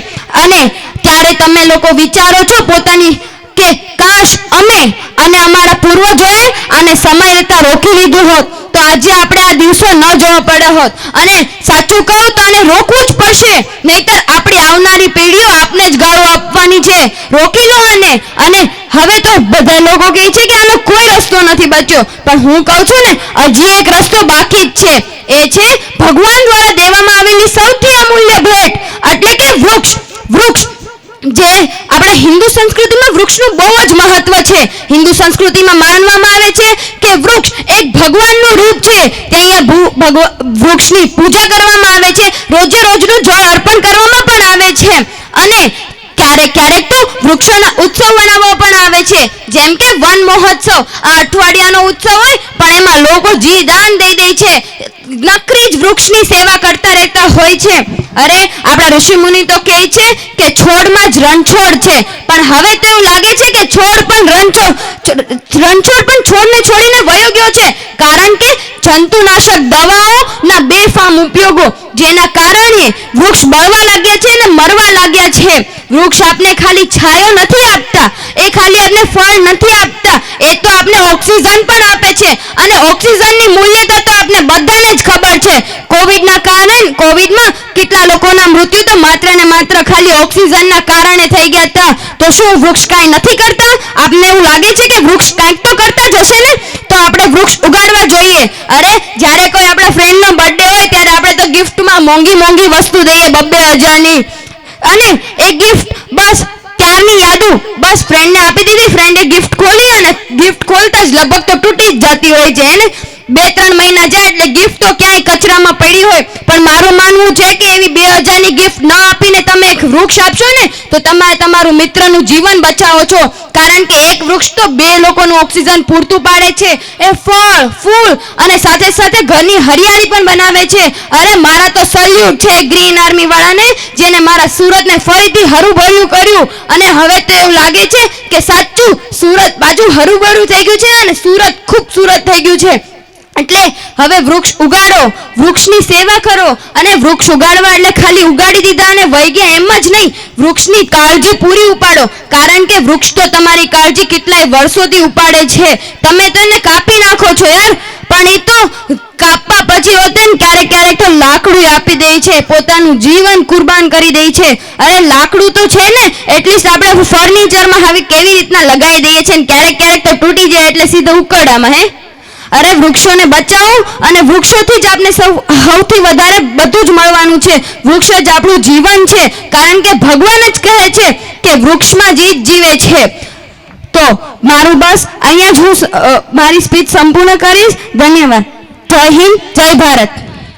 અને ત્યારે તમે લોકો વિચારો છો પોતાની કે કાશ અમે અને અમારા પૂર્વજોએ આને સમય રહેતા રોકી લીધું હોત તો આજે આપણે આ દિવસો ન જોવા પડ્યા હોત. અને સાચું કહું તો આને રોકવું જ પડશે, નહીતર આપણી આવનારી પેઢીઓ આપને જ ગાળો આપવાની છે. રોકી લો આને. અને હવે તો બધા લોકો કહે છે કે આનો કોઈ રસ્તો નથી બચ્યો, પણ હું કહું છું ને હજી એક રસ્તો બાકી જ છે. એ છે ભગવાન દ્વારા દેવામાં આવેલી સૌથી અમૂલ્ય ભેટ, એટલે કે વૃક્ષ. વૃક્ષ જે આપણા હિન્દુ સંસ્કૃતિમાં વૃક્ષનું બહુ જ મહત્વ છે. હિન્દુ સંસ્કૃતિમાં માનવામાં આવે છે કે વૃક્ષ એક ભગવાનનું રૂપ છે. ત્યાં વૃક્ષની પૂજા કરવામાં આવે છે, રોજે રોજનું જળ અર્પણ કરવામાં પણ આવે છે. અને ક્યારેક ક્યારેક તો વૃક્ષોના ઉત્સવ મનાવવા પણ આવે છે, જેમ કે વન મહોત્સવ. આ અઠવાડિયાનો ઉત્સવ હોય પણ એમાં લોકો જી દાન દઈ દે છે, નકરી જ વૃક્ષની સેવા કરતા રહેતા હોય છે. અરે આપણા ઋષિ મુનિ તો કહે છે કે છોડમાં જ રણછોડ છે, પણ હવે તો એવું લાગે છે કે છોડ પણ રણછોડ પણ છોડને છોડીને વયો ગયો છે, કારણ કે જંતુનાશક દવાઓના બેફામ ઉપયોગો, જેના કારણે વૃક્ષ બળવા લાગ્યા છે અને મરવા લાગ્યા છે. વૃક્ષ આપને ખાલી છાયો નથી આપતા, એ ખાલી આપને ફળ નથી આપતા, એ તો આપને ઓક્સિજન પણ આપે છે. અને ઓક્સિજનની મૂલ્યતા તો આપને બધાને જ ખબર છે. કોવિડમાં કેટલા લોકોના મૃત્યુ તો માત્ર ને માત્ર ખાલી ઓક્સિજનના કારણે થઈ ગયા હતા. તો શું વૃક્ષ કાંઈ નથી કરતા? આપને એવું લાગે છે કે વૃક્ષ કાંઈક તો કરતા જ હશે ને? તો આપણે વૃક્ષ ઉગાડવા જોઈએ. અરે જ્યારે કોઈ આપણા ફ્રેન્ડનો બર્થડે હોય ત્યારે આપણે તો ગિફ્ટમાં મોંઘી મોંઘી વસ્તુ દઈએ, 2,000ની. અને એ ગિફ્ટ બસ ત્યારની યાદો બસ ફ્રેન્ડને આપી દીધી, ફ્રેન્ડે ગિફ્ટ ખોલી અને ગિફ્ટ ખોલતા જ લગભગ તો તૂટી જ જતી હોય છે. એને 2-3 મહિના જાય એટલે ગિફ્ટ તો ક્યાંય કચરામાં પડી હોય. પણ મારું માનવું છે કે એવી 2,000ની ગિફ્ટ ન આપીને તમે એક વૃક્ષ આપશો ને તો તમે તમારું મિત્રનું જીવન બચાવો છો, કારણ કે એક વૃક્ષ તો 2 લોકોનું ઓક્સિજન પૂરતું પાડે છે. એ ફળ, ફૂલ અને સાથે સાથે ઘરની હરિયાળી પણ બનાવે છે. અરે મારા તો સલ્યુટ છે ગ્રીન આર્મી વાળાને, જેને મારા સુરતને ફરીથી હરુભર્યું કર્યું. અને હવે તો એવું લાગે છે કે સાચું સુરત બાજુ હરુભર્યું થઈ ગયું છે અને સુરત ખૂબસૂરત થઈ ગયું છે. એટલે હવે વૃક્ષ ઉગાડો, વૃક્ષની સેવા કરો. અને વૃક્ષ ઉગાડવા એટલે ખાલી ઉગાડી દીધા અને વહી ગયા એમ જ નહીં, વૃક્ષની કાળજી પૂરી ઉપાડો, કારણ કે વૃક્ષ તો તમારી કાળજી કેટલાય વર્ષોથી ઉપાડે છે. તમે તેને કાપી નાખો છો યાર, પણ એ તો કાપવા પછી હોતે ને ક્યારેક ક્યારેક તો લાકડું આપી દે છે, પોતાનું જીવન કુરબાન કરી દે છે. અરે લાકડું તો છે ને, એટલીસ્ટ આપણે ફર્નિચરમાં હવે કેવી રીતના લગાવી દઈએ છીએ ને ક્યારેક ક્યારેક તો તૂટી જાય એટલે સીધું ઉકરડામાં. અરે વૃક્ષોને બચાવો, અને વૃક્ષોથી જ આપણે સૌથી વધારે બધું જ મળવાનું છે. વૃક્ષ જ આપણું જીવન છે, કારણ કે ભગવાન જ કહે છે કે વૃક્ષમાં જ જીવે છે. તો મારું બસ અહીંયા જ હું મારી સ્પીચ સંપૂર્ણ કરીશ. ધન્યવાદ. જય હિન્દ, જય ભારત.